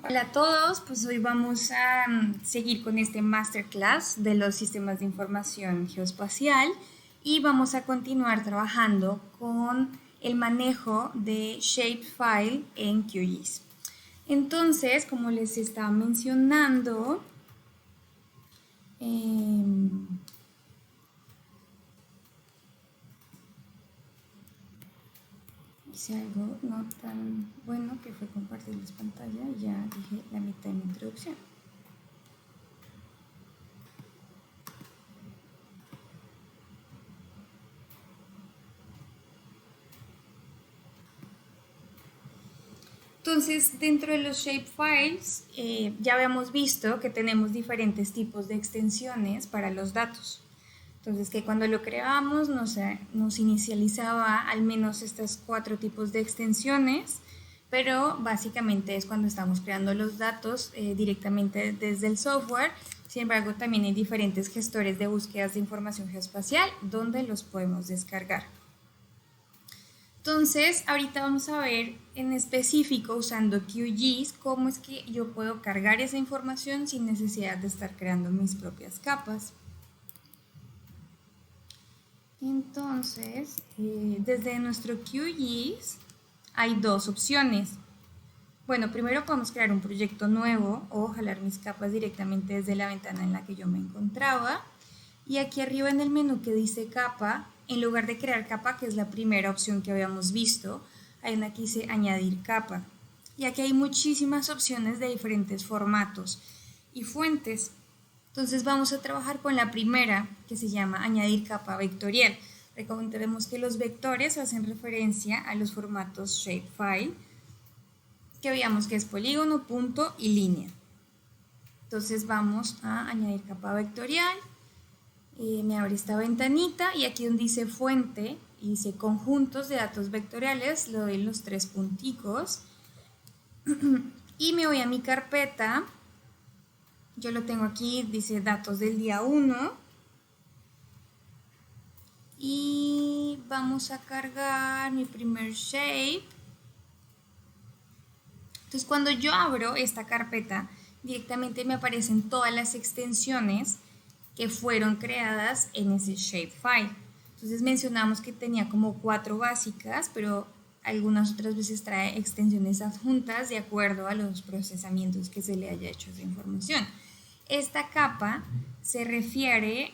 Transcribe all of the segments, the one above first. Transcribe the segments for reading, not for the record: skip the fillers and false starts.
Hola a todos, pues hoy vamos a seguir con este masterclass de los sistemas de información geoespacial y vamos a continuar trabajando con el manejo de shapefile en QGIS. Entonces, como les estaba mencionando, eh, hice algo no tan bueno que fue compartirles pantalla y ya dije la mitad de mi introducción. Entonces, dentro de los shapefiles, ya habíamos visto que tenemos diferentes tipos de extensiones para los datos. Entonces, que cuando lo creábamos nos inicializaba al menos estos 4 tipos de extensiones, pero básicamente es cuando estamos creando los datos directamente desde el software. Sin embargo, también hay diferentes gestores de búsquedas de información geoespacial donde los podemos descargar. Entonces, ahorita vamos a ver en específico usando QGIS cómo es que yo puedo cargar esa información sin necesidad de estar creando mis propias capas. Entonces, desde nuestro QGIS hay dos opciones. Bueno, primero podemos crear un proyecto nuevo o jalar mis capas directamente desde la ventana en la que yo me encontraba. Y aquí arriba en el menú que dice capa, en lugar de crear capa, que es la primera opción que habíamos visto, hay una que dice añadir capa. Y aquí hay muchísimas opciones de diferentes formatos y fuentes. Entonces vamos a trabajar con la primera, que se llama añadir capa vectorial. Recordemos que los vectores hacen referencia a los formatos shapefile, que veíamos que es polígono, punto y línea. Entonces vamos a añadir capa vectorial. Me abre esta ventanita y aquí donde dice fuente y dice conjuntos de datos vectoriales, le doy los 3 punticos y me voy a mi carpeta. Yo lo tengo aquí, dice datos del día 1 y vamos a cargar mi primer shape. Entonces cuando yo abro esta carpeta, directamente me aparecen todas las extensiones que fueron creadas en ese shapefile. Entonces mencionamos que tenía como 4 básicas, pero algunas otras veces trae extensiones adjuntas de acuerdo a los procesamientos que se le haya hecho a esa información. Esta capa se refiere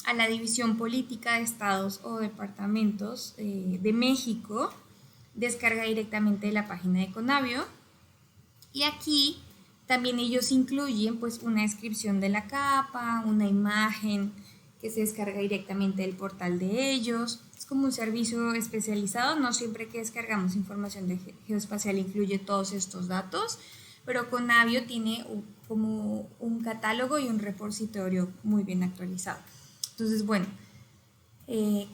a la división política de estados o departamentos de México, descarga directamente de la página de Conavio. Y aquí también ellos incluyen pues una descripción de la capa, una imagen que se descarga directamente del portal de ellos. Es como un servicio especializado, no siempre que descargamos información de geoespacial incluye todos estos datos, pero Conavio tiene como un catálogo y un repositorio muy bien actualizado. Entonces, bueno,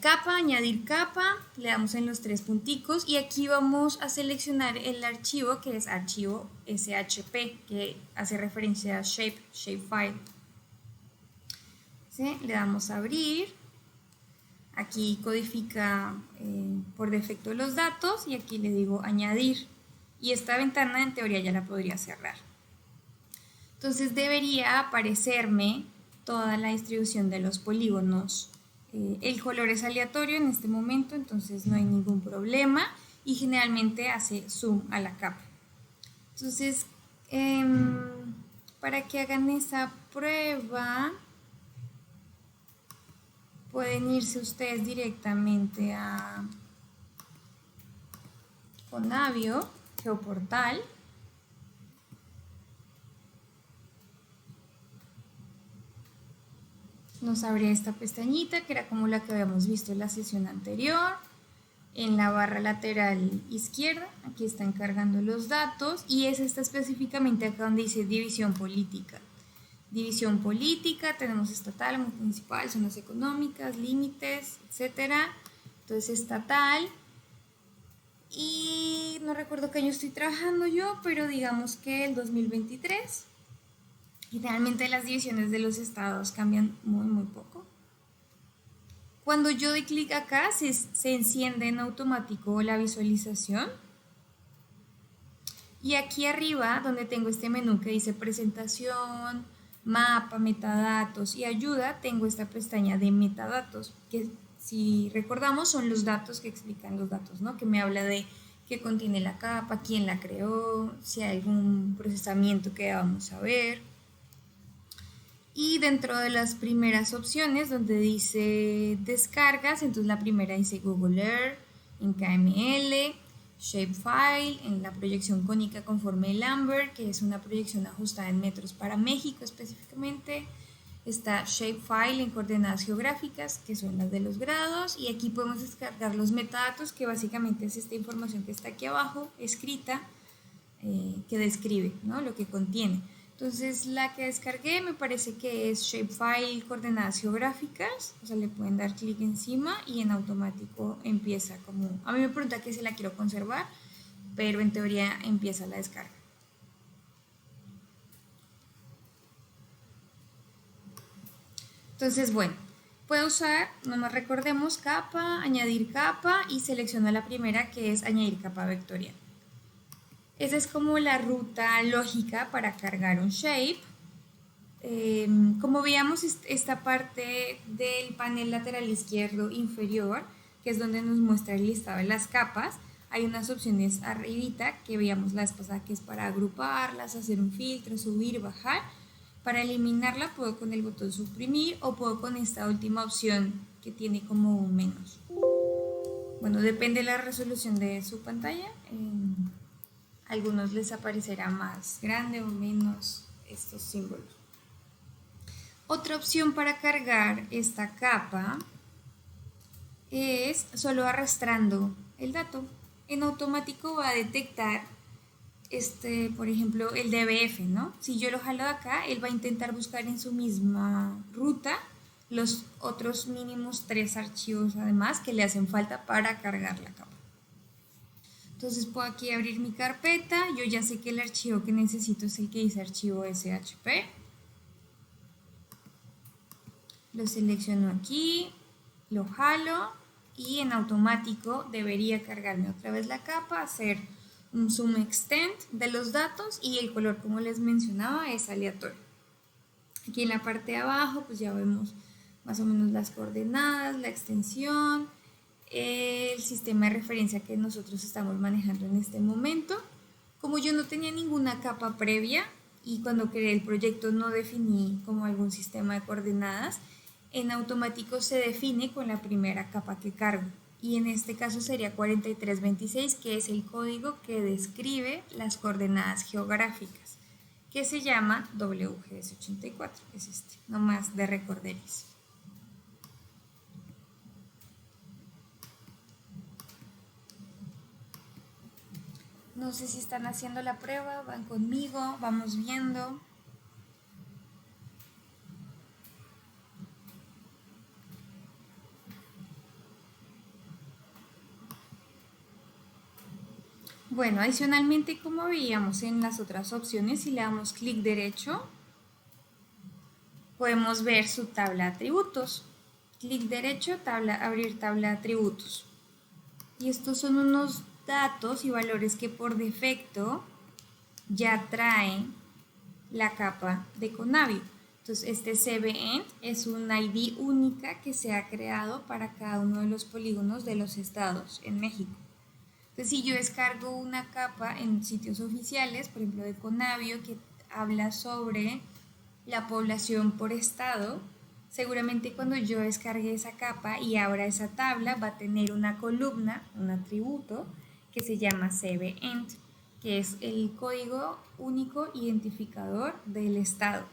capa, añadir capa, le damos en los 3 punticos y aquí vamos a seleccionar el archivo que es archivo SHP, que hace referencia a shapefile. ¿Sí? Le damos a abrir, aquí codifica por defecto los datos y aquí le digo añadir y esta ventana en teoría ya la podría cerrar. Entonces debería aparecerme toda la distribución de los polígonos. El color es aleatorio en este momento, entonces no hay ningún problema y generalmente hace zoom a la capa. Entonces, para que hagan esa prueba, pueden irse ustedes directamente a Conavio, Geoportal. Nos abre esta pestañita que era como la que habíamos visto en la sesión anterior. En la barra lateral izquierda, aquí están cargando los datos y es esta específicamente acá donde dice división política. División política, tenemos estatal, municipal, zonas económicas, límites, etcétera. Entonces estatal y no recuerdo qué año estoy trabajando yo, pero digamos que el 2023. Generalmente las divisiones de los estados cambian muy poco. Cuando yo doy clic acá, se enciende en automático la visualización. Y aquí arriba, donde tengo este menú que dice presentación, mapa, metadatos y ayuda, tengo esta pestaña de metadatos, que si recordamos son los datos que explican los datos, ¿no? Que me habla de qué contiene la capa, quién la creó, si hay algún procesamiento que vamos a ver. Y dentro de las primeras opciones, donde dice descargas, entonces la primera dice Google Earth en KML, Shapefile en la proyección cónica conforme Lambert, que es una proyección ajustada en metros para México específicamente. Está Shapefile en coordenadas geográficas, que son las de los grados, y aquí podemos descargar los metadatos, que básicamente es esta información que está aquí abajo, escrita, que describe, ¿no?, lo que contiene. Entonces la que descargué me parece que es Shapefile coordenadas geográficas, o sea, le pueden dar clic encima y en automático empieza como, a mí me pregunta que si la quiero conservar, pero en teoría empieza la descarga. Entonces, bueno, puedo usar, nomás recordemos, capa, añadir capa y selecciono la primera que es añadir capa vectorial. Esa es como la ruta lógica para cargar un shape. Como veíamos, esta parte del panel lateral izquierdo inferior, que es donde nos muestra el listado de las capas, hay unas opciones arribita que veíamos la vez pasada, que es para agruparlas, hacer un filtro, subir, bajar. Para eliminarla puedo con el botón suprimir o puedo con esta última opción que tiene como un menos. Bueno, depende de la resolución de su pantalla. A algunos les aparecerá más grande o menos estos símbolos. Otra opción para cargar esta capa es solo arrastrando el dato. En automático va a detectar por ejemplo, el DBF, ¿no? Si yo lo jalo de acá, él va a intentar buscar en su misma ruta los otros mínimos 3 archivos además que le hacen falta para cargar la capa. Entonces puedo aquí abrir mi carpeta, yo ya sé que el archivo que necesito es el que dice archivo SHP. Lo selecciono aquí, lo jalo y en automático debería cargarme otra vez la capa, hacer un zoom extend de los datos y el color, como les mencionaba, es aleatorio. Aquí en la parte de abajo pues ya vemos más o menos las coordenadas, la extensión, el sistema de referencia que nosotros estamos manejando en este momento. Como yo no tenía ninguna capa previa y cuando creé el proyecto no definí como algún sistema de coordenadas, en automático se define con la primera capa que cargo. Y en este caso sería 4326, que es el código que describe las coordenadas geográficas, que se llama WGS84, es este, nomás de recorderis. No sé si están haciendo la prueba, van conmigo, vamos viendo. Bueno, adicionalmente, como veíamos en las otras opciones, si le damos clic derecho, podemos ver su tabla de atributos. Clic derecho, abrir tabla de atributos. Y estos son unos datos y valores que por defecto ya traen la capa de Conavio. Entonces, este CBEnt es una ID única que se ha creado para cada uno de los polígonos de los estados en México. Entonces, si yo descargo una capa en sitios oficiales, por ejemplo de Conavio, que habla sobre la población por estado, seguramente cuando yo descargue esa capa y abra esa tabla va a tener una columna, un atributo que se llama CBEnt, que es el código único identificador del estado.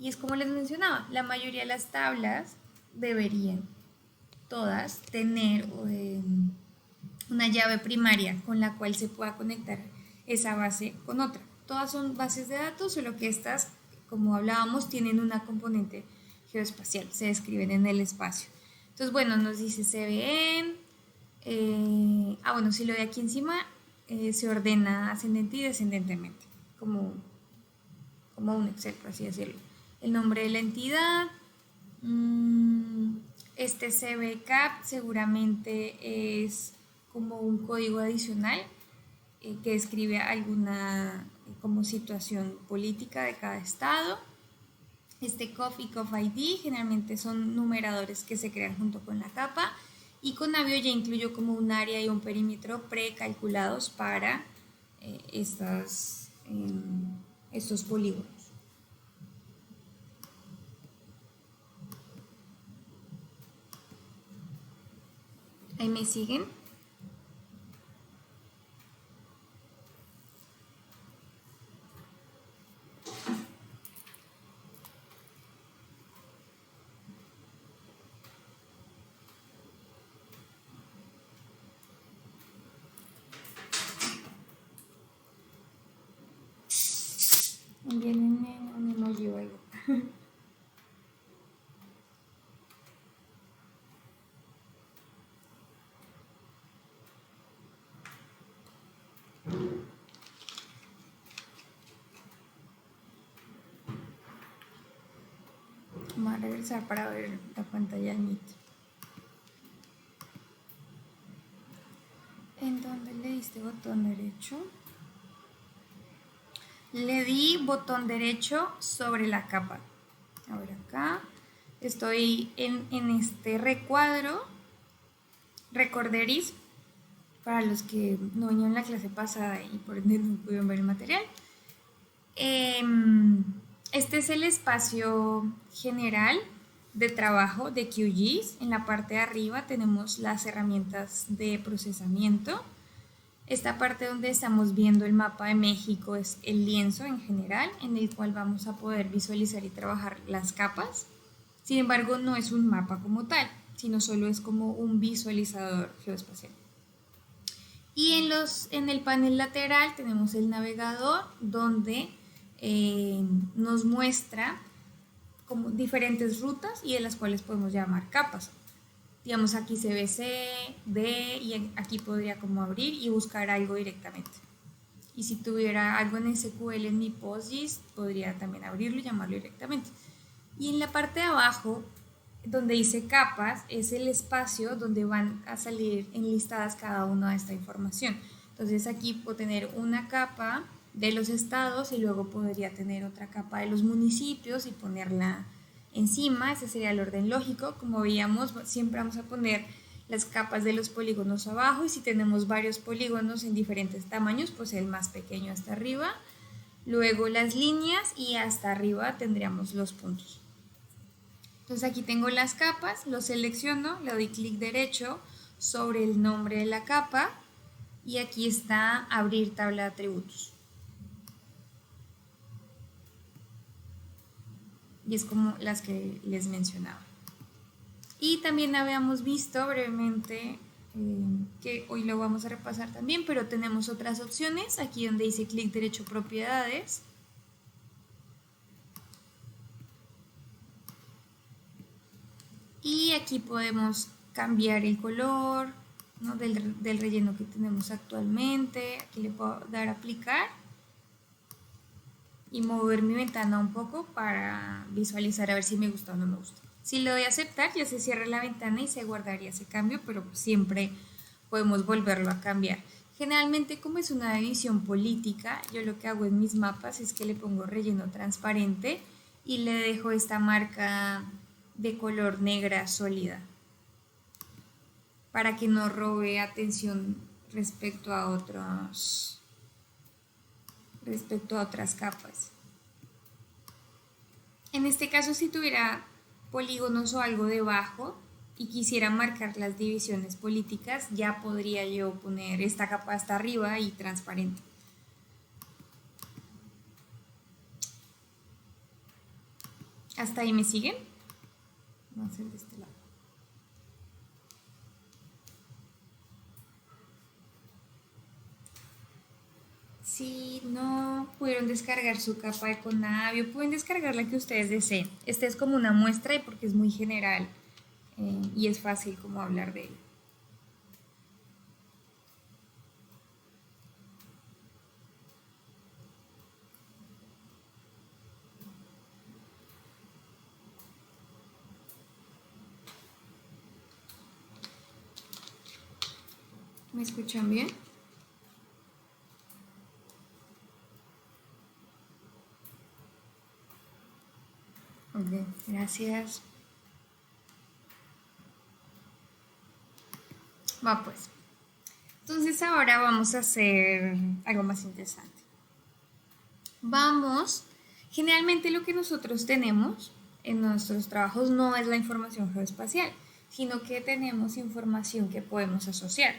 Y es como les mencionaba, la mayoría de las tablas deberían todas tener una llave primaria con la cual se pueda conectar esa base con otra. Todas son bases de datos, solo que estas, como hablábamos, tienen una componente geoespacial, se describen en el espacio. Entonces, bueno, nos dice CBN. Bueno, si lo doy aquí encima, se ordena ascendente y descendentemente, como un Excel, por así decirlo. El nombre de la entidad. Este CBCAP seguramente es como un código adicional que describe alguna como situación política de cada estado. Este COF y COF ID generalmente son numeradores que se crean junto con la capa, y con Navio ya incluyo como un área y un perímetro precalculados para estos polígonos. Ahí me siguen. Envíenme un emoji o algo. Vamos a regresar para ver la pantalla del Meet. ¿En dónde le diste botón derecho? Le di botón derecho sobre la capa. A ver acá. Estoy en este recuadro. Recorderis, para los que no vinieron en la clase pasada y por ende no pudieron ver el material. Este es el espacio general de trabajo de QGIS. En la parte de arriba tenemos las herramientas de procesamiento. Esta parte donde estamos viendo el mapa de México es el lienzo en general, en el cual vamos a poder visualizar y trabajar las capas. Sin embargo, no es un mapa como tal, sino solo es como un visualizador geoespacial. Y en el panel lateral tenemos el navegador, donde nos muestra como diferentes rutas y de las cuales podemos llamar capas. Digamos, aquí se ve C, D, y aquí podría como abrir y buscar algo directamente. Y si tuviera algo en SQL en mi PostGIS, podría también abrirlo y llamarlo directamente. Y en la parte de abajo, donde dice capas, es el espacio donde van a salir enlistadas cada una de esta información. Entonces aquí puedo tener una capa de los estados y luego podría tener otra capa de los municipios y ponerla encima. Ese sería el orden lógico. Como veíamos, siempre vamos a poner las capas de los polígonos abajo, y si tenemos varios polígonos en diferentes tamaños, pues el más pequeño hasta arriba, luego las líneas y hasta arriba tendríamos los puntos. Entonces aquí tengo las capas, lo selecciono, le doy clic derecho sobre el nombre de la capa y aquí está abrir tabla de atributos. Y es como las que les mencionaba. Y también habíamos visto brevemente, que hoy lo vamos a repasar también, pero tenemos otras opciones, aquí donde dice clic derecho propiedades. Y aquí podemos cambiar el color, ¿no?, del relleno que tenemos actualmente. Aquí le puedo dar a aplicar y mover mi ventana un poco para visualizar a ver si me gusta o no me gusta. Si le doy a aceptar, ya se cierra la ventana y se guardaría ese cambio, pero siempre podemos volverlo a cambiar. Generalmente, como es una división política, yo lo que hago en mis mapas es que le pongo relleno transparente y le dejo esta marca de color negra sólida para que no robe atención respecto a otras capas. En este caso, si tuviera polígonos o algo debajo y quisiera marcar las divisiones políticas, ya podría yo poner esta capa hasta arriba y transparente. ¿Hasta ahí me siguen? Vamos a hacer de este lado. Si no pudieron descargar su capa de Conavio, pueden descargar la que ustedes deseen. Esta es como una muestra porque es muy general y es fácil como hablar de él. ¿Me escuchan bien? Ok, gracias. Va pues. Entonces ahora vamos a hacer algo más interesante. Vamos, generalmente lo que nosotros tenemos en nuestros trabajos no es la información geoespacial, sino que tenemos información que podemos asociar.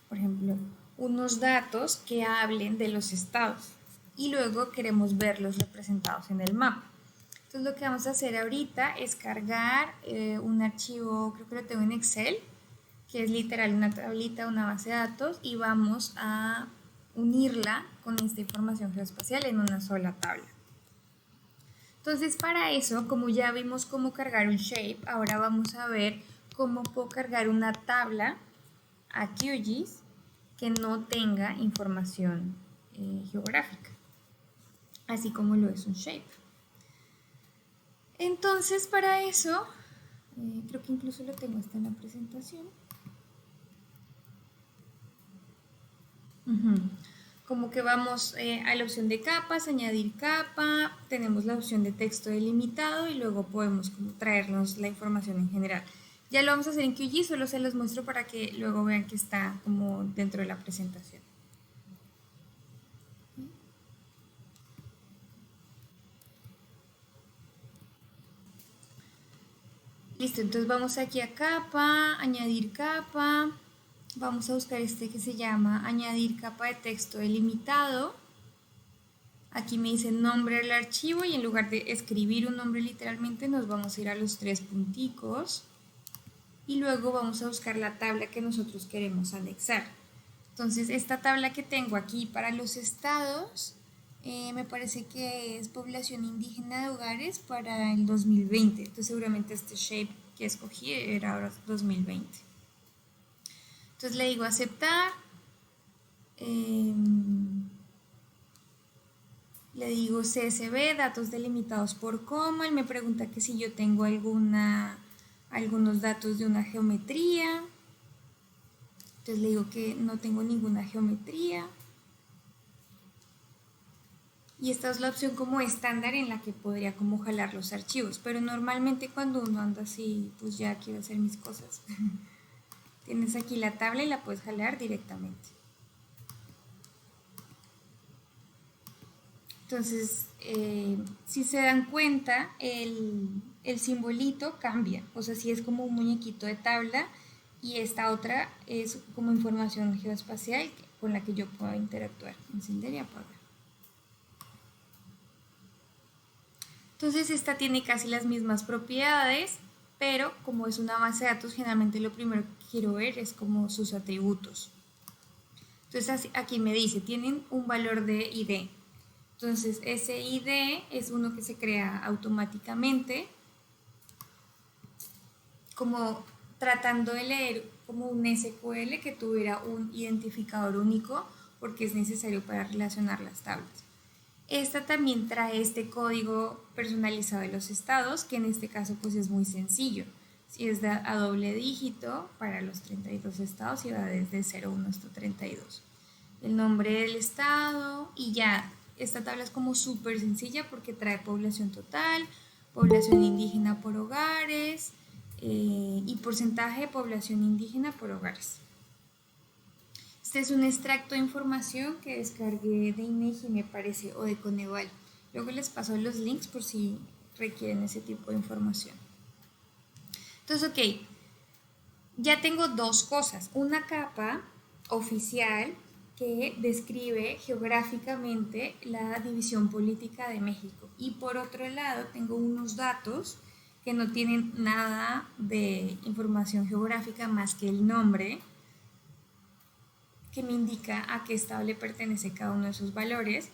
Por ejemplo, unos datos que hablen de los estados y luego queremos verlos representados en el mapa. Entonces lo que vamos a hacer ahorita es cargar un archivo, creo que lo tengo en Excel, que es literal una tablita, una base de datos, y vamos a unirla con esta información geoespacial en una sola tabla. Entonces para eso, como ya vimos cómo cargar un shape, ahora vamos a ver cómo puedo cargar una tabla a QGIS que no tenga información geográfica, así como lo es un shape. Entonces para eso, creo que incluso lo tengo hasta en la presentación. Como que vamos a la opción de capas, añadir capa, tenemos la opción de texto delimitado y luego podemos como traernos la información en general. Ya lo vamos a hacer en QGIS, solo se los muestro para que luego vean que está como dentro de la presentación. Listo, entonces vamos aquí a capa, añadir capa, vamos a buscar este que se llama añadir capa de texto delimitado. Aquí me dice nombre del archivo y en lugar de escribir un nombre literalmente nos vamos a ir a los tres punticos y luego vamos a buscar la tabla que nosotros queremos anexar. Entonces esta tabla que tengo aquí para los estados me parece que es población indígena de hogares para el 2020. Entonces seguramente este shape que escogí era ahora 2020. Entonces le digo aceptar. Le digo CSV, datos delimitados por coma. Él me pregunta que si yo tengo algunos datos de una geometría. Entonces le digo que no tengo ninguna geometría. Y esta es la opción como estándar en la que podría como jalar los archivos. Pero normalmente cuando uno anda así, pues ya quiero hacer mis cosas. Tienes aquí la tabla y la puedes jalar directamente. Entonces, si se dan cuenta, el simbolito cambia. O sea, si es como un muñequito de tabla y esta otra es como información geoespacial con la que yo puedo interactuar. Encender y apagar. Entonces, esta tiene casi las mismas propiedades, pero como es una base de datos, generalmente lo primero que quiero ver es como sus atributos. Entonces, aquí me dice, tienen un valor de ID. Entonces, ese ID es uno que se crea automáticamente, como tratando de leer como un SQL que tuviera un identificador único, porque es necesario para relacionar las tablas. Esta también trae este código personalizado de los estados, que en este caso pues es muy sencillo. Si es a doble dígito para los 32 estados y va desde 01 hasta 32. El nombre del estado y ya. Esta tabla es como súper sencilla porque trae población total, población indígena por hogares y porcentaje de población indígena por hogares. Este es un extracto de información que descargué de INEGI, me parece, o de Coneval. Luego les paso los links por si requieren ese tipo de información. Entonces, ok, ya tengo dos cosas. Una capa oficial que describe geográficamente la división política de México. Y por otro lado, tengo unos datos que no tienen nada de información geográfica más que el nombre, que me indica a qué estado le pertenece cada uno de esos valores.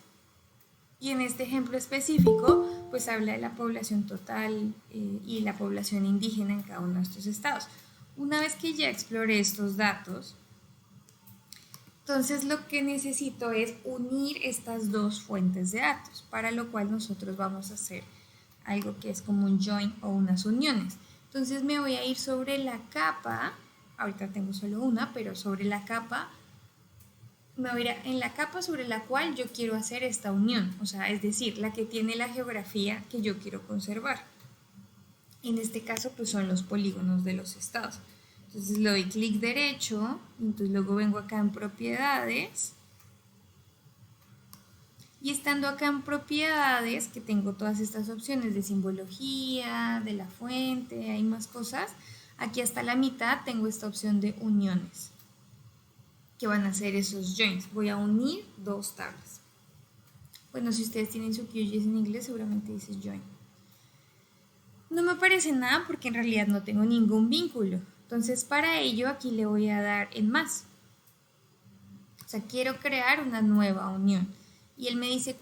Y en este ejemplo específico, pues habla de la población total y la población indígena en cada uno de estos estados. Una vez que ya exploré estos datos, entonces lo que necesito es unir estas dos fuentes de datos, para lo cual nosotros vamos a hacer algo que es como un join o unas uniones. Entonces me voy a ir sobre la capa, ahorita tengo solo una, pero sobre la capa, me voy a ir en la capa sobre la cual yo quiero hacer esta unión, o sea, es decir, la que tiene la geografía que yo quiero conservar. En este caso, pues son los polígonos de los estados. Entonces le doy clic derecho, entonces luego vengo acá en propiedades. Y estando acá en propiedades, que tengo todas estas opciones de simbología, de la fuente, hay más cosas, aquí hasta la mitad tengo esta opción de uniones, que van a ser esos joins. Voy a unir dos tablas. Bueno, si ustedes tienen su QGIS en inglés, seguramente dice join. No me aparece nada porque en realidad no tengo ningún vínculo. Entonces, para ello, aquí le voy a dar en más. O sea, quiero crear una nueva unión. Y él me dice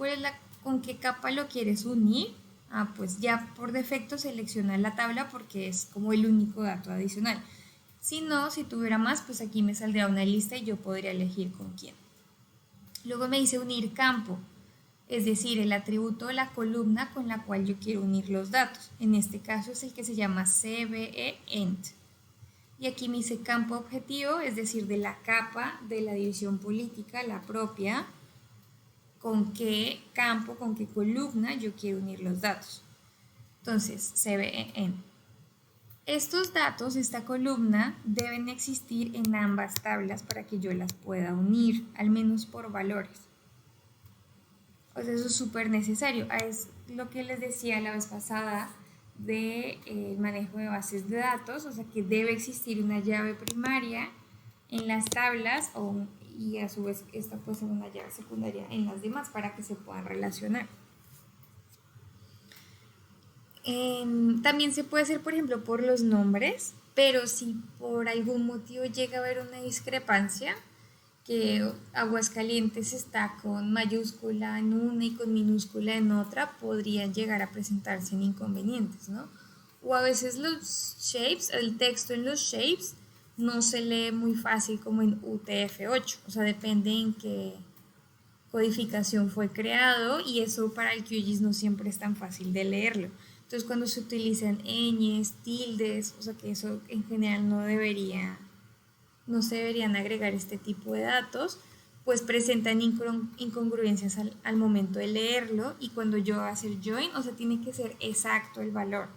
con qué capa lo quieres unir. Ah, pues ya por defecto selecciona la tabla porque es como el único dato adicional. Si no, si tuviera más, pues aquí me saldría una lista y yo podría elegir con quién. Luego me dice unir campo, es decir, el atributo de la columna con la cual yo quiero unir los datos. En este caso es el que se llama CVEENT. Y aquí me dice campo objetivo, es decir, de la capa de la división política, la propia, con qué campo, con qué columna yo quiero unir los datos. Entonces, CVEENT. Estos datos, esta columna, deben existir en ambas tablas para que yo las pueda unir, al menos por valores. O sea, eso es súper necesario. Es lo que les decía la vez pasada del manejo de bases de datos, o sea que debe existir una llave primaria en las tablas y a su vez esta puede ser una llave secundaria en las demás para que se puedan relacionar. También se puede hacer, por ejemplo, por los nombres, pero si por algún motivo llega a haber una discrepancia, que Aguascalientes está con mayúscula en una y con minúscula en otra, podrían llegar a presentarse en inconvenientes, ¿no? O a veces los shapes, el texto en los shapes no se lee muy fácil como en UTF-8, o sea, depende en qué codificación fue creado y eso para el QGIS no siempre es tan fácil de leerlo. Entonces cuando se utilizan ñes, tildes, o sea que eso en general no se deberían agregar este tipo de datos, pues presentan incongruencias al momento de leerlo y cuando yo voy a hacer join, o sea, tiene que ser exacto el valor.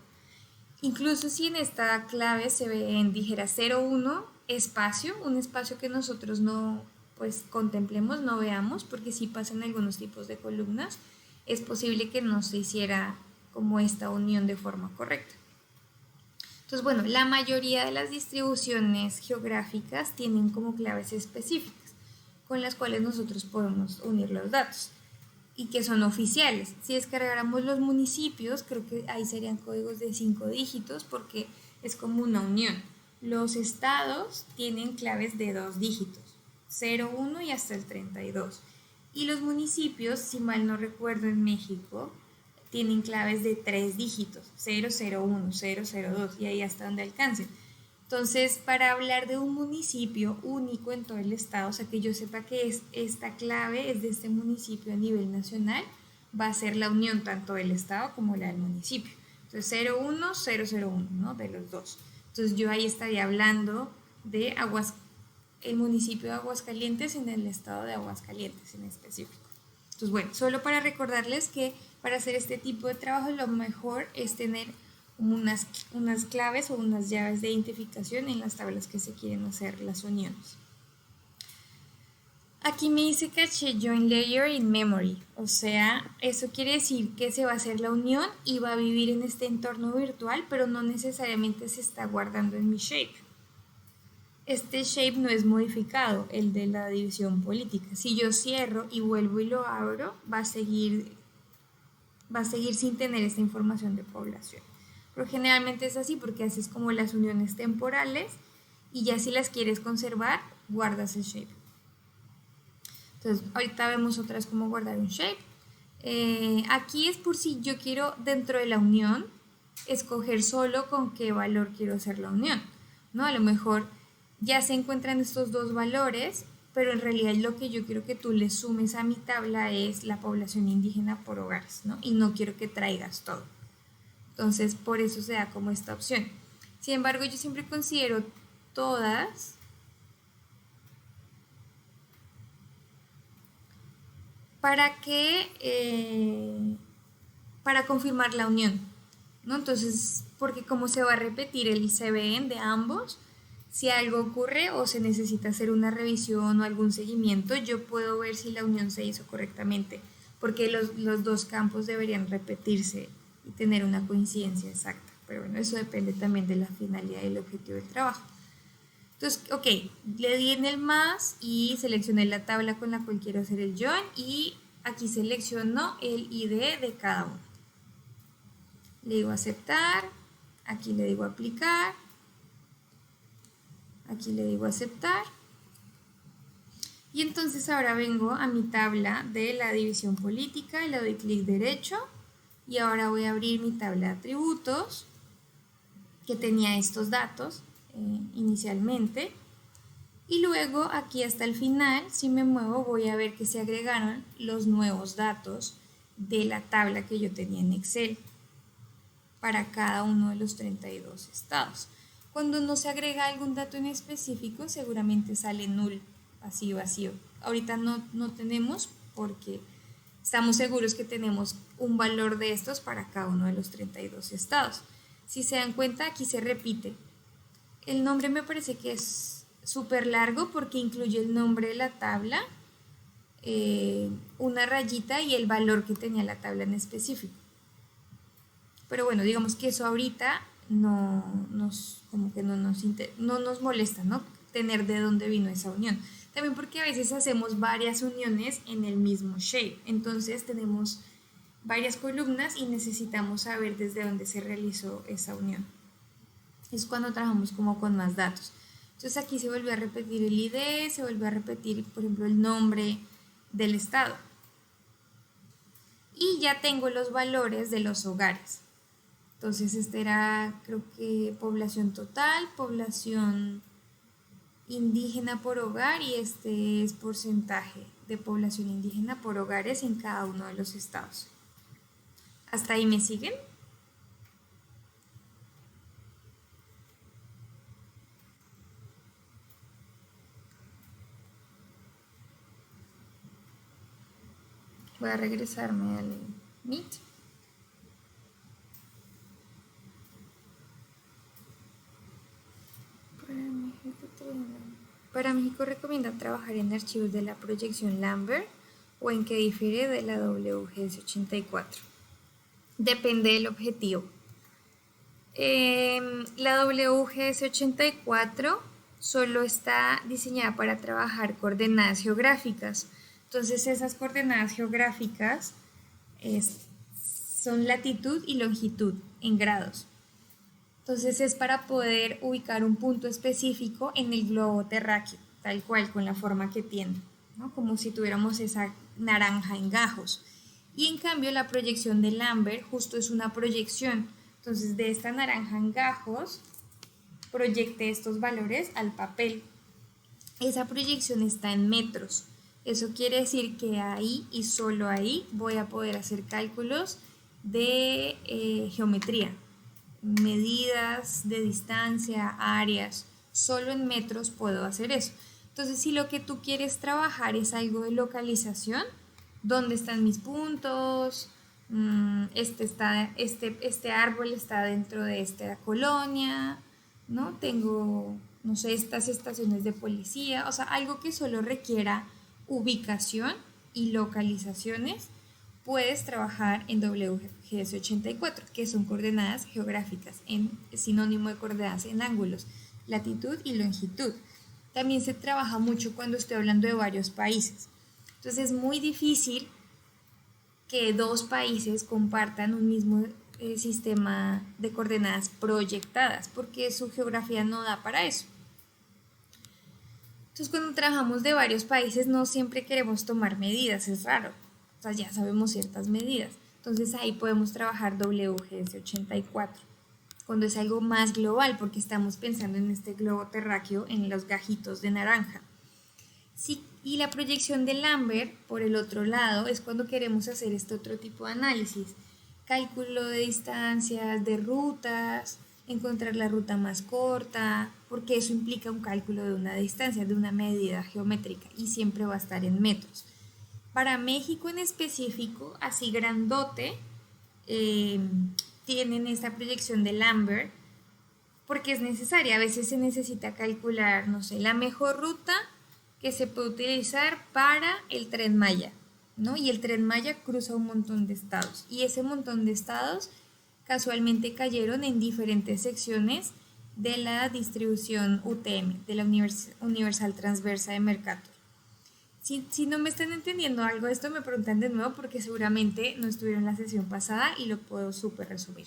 Incluso si en esta clave se ve en dijera 01 espacio, un espacio que nosotros no pues contemplemos, no veamos, porque si pasan algunos tipos de columnas, es posible que no se hiciera como esta unión de forma correcta. Entonces, bueno, la mayoría de las distribuciones geográficas tienen como claves específicas con las cuales nosotros podemos unir los datos y que son oficiales. Si descargáramos los municipios, creo que ahí serían códigos de 5 dígitos porque es como una unión. Los estados tienen claves de 2 dígitos, 0, 1 y hasta el 32. Y los municipios, si mal no recuerdo, en México tienen claves de 3 dígitos, 001, 002 y ahí hasta donde alcancen. Entonces, para hablar de un municipio único en todo el estado, o sea que yo sepa que esta clave es de este municipio a nivel nacional, va a ser la unión tanto del estado como la del municipio. Entonces, 01, 001, ¿no? De los dos. Entonces, yo ahí estaría hablando de el municipio de Aguascalientes en el estado de Aguascalientes en específico. Entonces, bueno, solo para recordarles que para hacer este tipo de trabajo lo mejor es tener unas claves o unas llaves de identificación en las tablas que se quieren hacer las uniones. Aquí me dice caché join layer in memory, o sea, eso quiere decir que se va a hacer la unión y va a vivir en este entorno virtual, pero no necesariamente se está guardando en mi shape. Este shape no es modificado, el de la división política. Si yo cierro y vuelvo y lo abro, va a seguir sin tener esta información de población. Pero generalmente es así porque haces como las uniones temporales y ya si las quieres conservar, guardas el shape. Entonces, ahorita vemos otras cómo guardar un shape. Aquí es por si yo quiero dentro de la unión escoger solo con qué valor quiero hacer la unión, ¿no? A lo mejor ya se encuentran estos dos valores, pero en realidad lo que yo quiero que tú le sumes a mi tabla es la población indígena por hogares, ¿no? Y no quiero que traigas todo. Entonces, por eso se da como esta opción. Sin embargo, yo siempre considero todas para confirmar la unión. ¿no? Entonces, porque como se va a repetir el CBN de ambos, si algo ocurre o se necesita hacer una revisión o algún seguimiento, yo puedo ver si la unión se hizo correctamente, porque los dos campos deberían repetirse y tener una coincidencia exacta. Pero bueno, eso depende también de la finalidad y el objetivo del trabajo. Entonces, ok, le di en el más y seleccioné la tabla con la cual quiero hacer el join y aquí selecciono el ID de cada uno. Le digo aceptar, aquí le digo aplicar, aquí le digo aceptar. Y entonces ahora vengo a mi tabla de la división política y le doy clic derecho y ahora voy a abrir mi tabla de atributos que tenía estos datos inicialmente. Y luego aquí hasta el final, si me muevo, voy a ver que se agregaron los nuevos datos de la tabla que yo tenía en Excel para cada uno de los 32 estados. Cuando no se agrega algún dato en específico, seguramente sale null, vacío, vacío. Ahorita no tenemos porque estamos seguros que tenemos un valor de estos para cada uno de los 32 estados. Si se dan cuenta, aquí se repite. El nombre me parece que es súper largo porque incluye el nombre de la tabla, una rayita y el valor que tenía la tabla en específico. Pero bueno, digamos que eso ahorita como que no nos molesta, ¿no? Tener de dónde vino esa unión. También porque a veces hacemos varias uniones en el mismo shape. Entonces tenemos varias columnas y necesitamos saber desde dónde se realizó esa unión. Es cuando trabajamos como con más datos. Entonces aquí se vuelve a repetir el ID, se vuelve a repetir, por ejemplo, el nombre del estado. Y ya tengo los valores de los hogares. Entonces este era, creo que población total, población indígena por hogar y este es porcentaje de población indígena por hogares en cada uno de los estados. ¿Hasta ahí me siguen? Voy a regresarme al Meet. Para México recomienda trabajar en archivos de la proyección Lambert o en que difiere de la WGS84. Depende del objetivo. La WGS84 solo está diseñada para trabajar coordenadas geográficas. Entonces esas coordenadas geográficas son latitud y longitud en grados. Entonces es para poder ubicar un punto específico en el globo terráqueo, tal cual, con la forma que tiene, ¿no? Como si tuviéramos esa naranja en gajos. Y en cambio la proyección de Lambert justo es una proyección. Entonces de esta naranja en gajos proyecté estos valores al papel. Esa proyección está en metros. Eso quiere decir que ahí y solo ahí voy a poder hacer cálculos de geometría, medidas de distancia, áreas. Solo en metros puedo hacer eso. Entonces, si lo que tú quieres trabajar es algo de localización, ¿dónde están mis puntos? Este árbol está dentro de esta colonia, ¿no? Tengo, no sé, estas estaciones de policía, o sea, algo que solo requiera ubicación y localizaciones, puedes trabajar en WGS84, que son coordenadas geográficas, en sinónimo de coordenadas en ángulos, latitud y longitud. También se trabaja mucho cuando estoy hablando de varios países. Entonces es muy difícil que dos países compartan un mismo sistema de coordenadas proyectadas, porque su geografía no da para eso. Entonces cuando trabajamos de varios países no siempre queremos tomar medidas, es raro. O sea, ya sabemos ciertas medidas. Entonces ahí podemos trabajar WGS84, cuando es algo más global, porque estamos pensando en este globo terráqueo, en los gajitos de naranja. Sí, y la proyección de Lambert, por el otro lado, es cuando queremos hacer este otro tipo de análisis. Cálculo de distancias, de rutas, encontrar la ruta más corta, porque eso implica un cálculo de una distancia, de una medida geométrica, y siempre va a estar en metros. Para México en específico, así grandote, tienen esta proyección de Lambert porque es necesaria. A veces se necesita calcular, no sé, la mejor ruta que se puede utilizar para el Tren Maya, ¿no? Y el Tren Maya cruza un montón de estados y ese montón de estados casualmente cayeron en diferentes secciones de la distribución UTM, de la Universal Transversa de Mercator. Si no me están entendiendo algo de esto, me preguntan de nuevo porque seguramente no estuvieron en la sesión pasada y lo puedo súper resumir.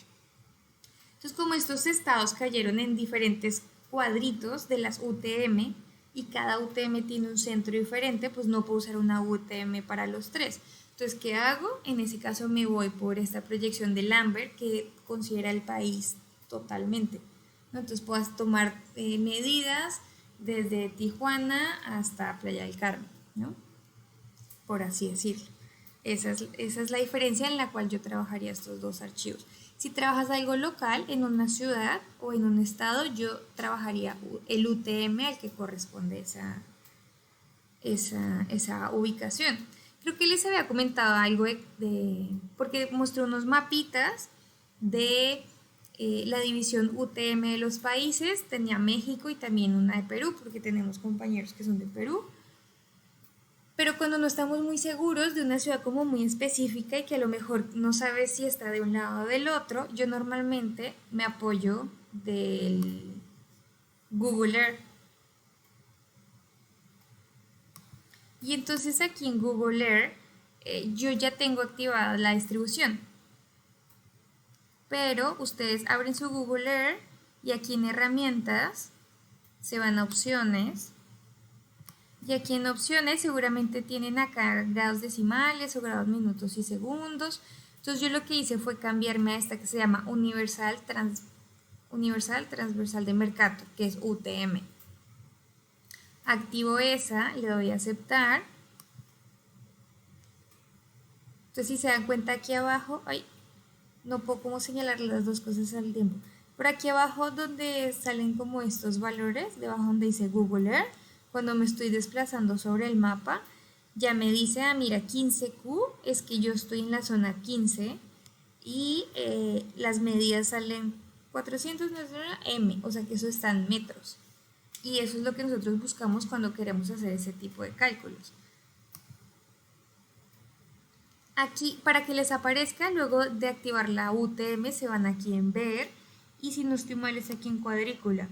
Entonces, como estos estados cayeron en diferentes cuadritos de las UTM y cada UTM tiene un centro diferente, pues no puedo usar una UTM para los tres. Entonces, ¿qué hago? En ese caso me voy por esta proyección de Lambert que considera el país totalmente, ¿no? Entonces puedas tomar medidas desde Tijuana hasta Playa del Carmen, ¿no? Por así decirlo. Esa es la diferencia en la cual yo trabajaría estos dos archivos. Si trabajas algo local en una ciudad o en un estado, yo trabajaría el UTM al que corresponde esa ubicación. Creo que les había comentado algo porque mostré unos mapitas de la división UTM de los países. Tenía México y también una de Perú, porque tenemos compañeros que son de Perú. Pero cuando no estamos muy seguros de una ciudad como muy específica y que a lo mejor no sabes si está de un lado o del otro, yo normalmente me apoyo del Google Earth. Y entonces aquí en Google Earth yo ya tengo activada la distribución. Pero ustedes abren su Google Earth y aquí en herramientas se van a opciones. Y aquí en opciones seguramente tienen acá grados decimales o grados minutos y segundos. Entonces yo lo que hice fue cambiarme a esta que se llama Universal Transversal de Mercator, que es UTM. Activo esa, le doy a aceptar. Entonces si se dan cuenta aquí abajo, no puedo como señalar las dos cosas al tiempo. Por aquí abajo donde salen como estos valores, debajo donde dice Google Earth, cuando me estoy desplazando sobre el mapa, ya me dice, mira, 15Q es que yo estoy en la zona 15 y las medidas salen 400 M, o sea que eso está en metros. Y eso es lo que nosotros buscamos cuando queremos hacer ese tipo de cálculos. Aquí, para que les aparezca, luego de activar la UTM, se van aquí en ver, y si no estoy mal es aquí en cuadrícula,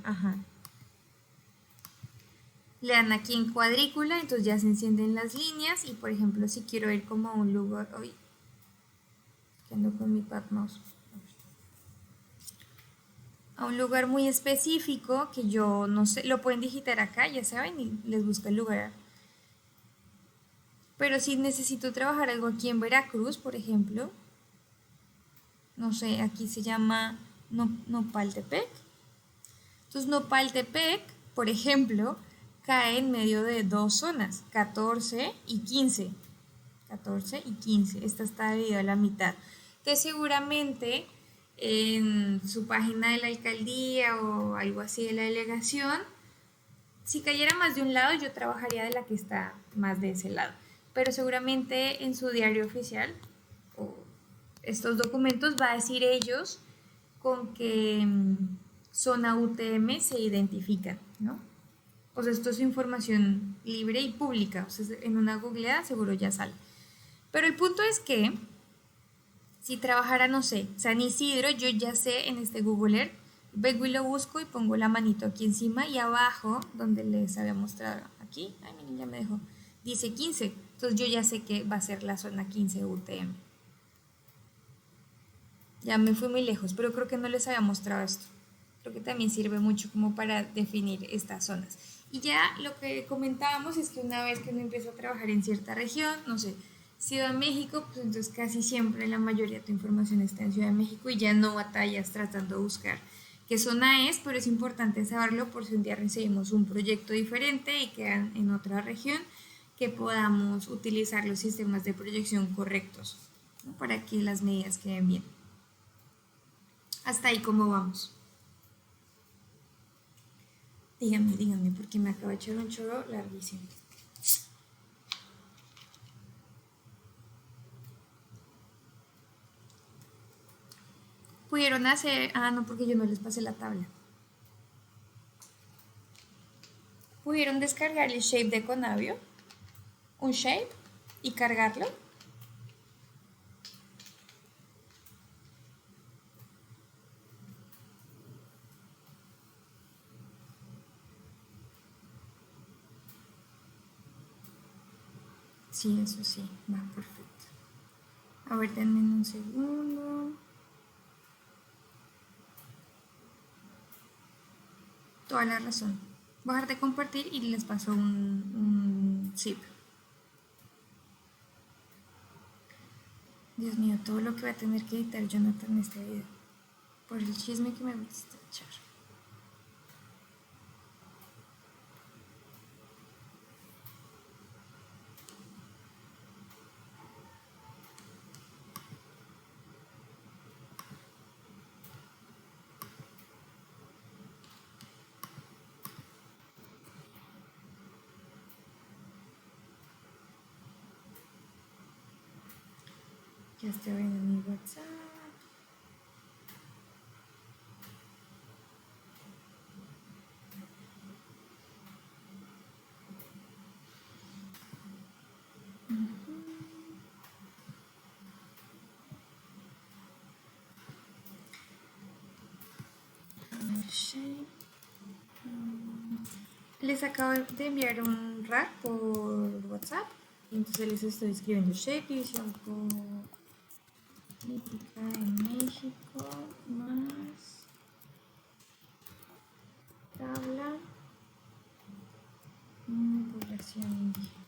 le dan aquí en cuadrícula, entonces ya se encienden las líneas y por ejemplo si quiero ir como a un lugar, hoy que ando con mi pad mouse, a un lugar muy específico que yo no sé, lo pueden digitar acá, ya saben, y les busca el lugar. Pero si necesito trabajar algo aquí en Veracruz, por ejemplo, no sé, aquí se llama Nopaltepec. Entonces Nopaltepec, por ejemplo, cae en medio de dos zonas, 14 y 15. 14 y 15, esta está dividida a la mitad. Entonces seguramente en su página de la alcaldía o algo así de la delegación, si cayera más de un lado, yo trabajaría de la que está más de ese lado. Pero seguramente en su diario oficial o estos documentos va a decir ellos con qué zona UTM se identifican, ¿no? O sea, esto es información libre y pública, o sea, en una googleada seguro ya sale. Pero el punto es que si trabajara, no sé, San Isidro, yo ya sé en este Google Earth, vengo y lo busco y pongo la manito aquí encima y abajo, donde les había mostrado, aquí, miren, ya me dejó, dice 15, entonces yo ya sé que va a ser la zona 15 UTM. Ya me fui muy lejos, pero creo que no les había mostrado esto. Creo que también sirve mucho como para definir estas zonas. Y ya lo que comentábamos es que una vez que uno empieza a trabajar en cierta región, no sé, Ciudad de México, pues entonces casi siempre la mayoría de tu información está en Ciudad de México y ya no batallas tratando de buscar qué zona es, pero es importante saberlo por si un día recibimos un proyecto diferente y quedan en otra región, que podamos utilizar los sistemas de proyección correctos, ¿no? Para que las medidas queden bien. Hasta ahí, ¿cómo vamos? Díganme, porque me acabo de echar un chorro larguísimo. Pudieron hacer, no, porque yo no les pasé la tabla. Pudieron descargar el shape de Conavio, un shape, y cargarlo. Sí, eso sí, va perfecto. A ver, denme un segundo. Toda la razón. Voy a dejar de compartir y les paso un zip. Dios mío, todo lo que va a tener que editar Jonathan en este video. Por el chisme que me gusta echar. Ya estoy abriendo mi WhatsApp. Les acabo de enviar un rack por WhatsApp. Y entonces les estoy escribiendo shape división política en México más tabla población indígena.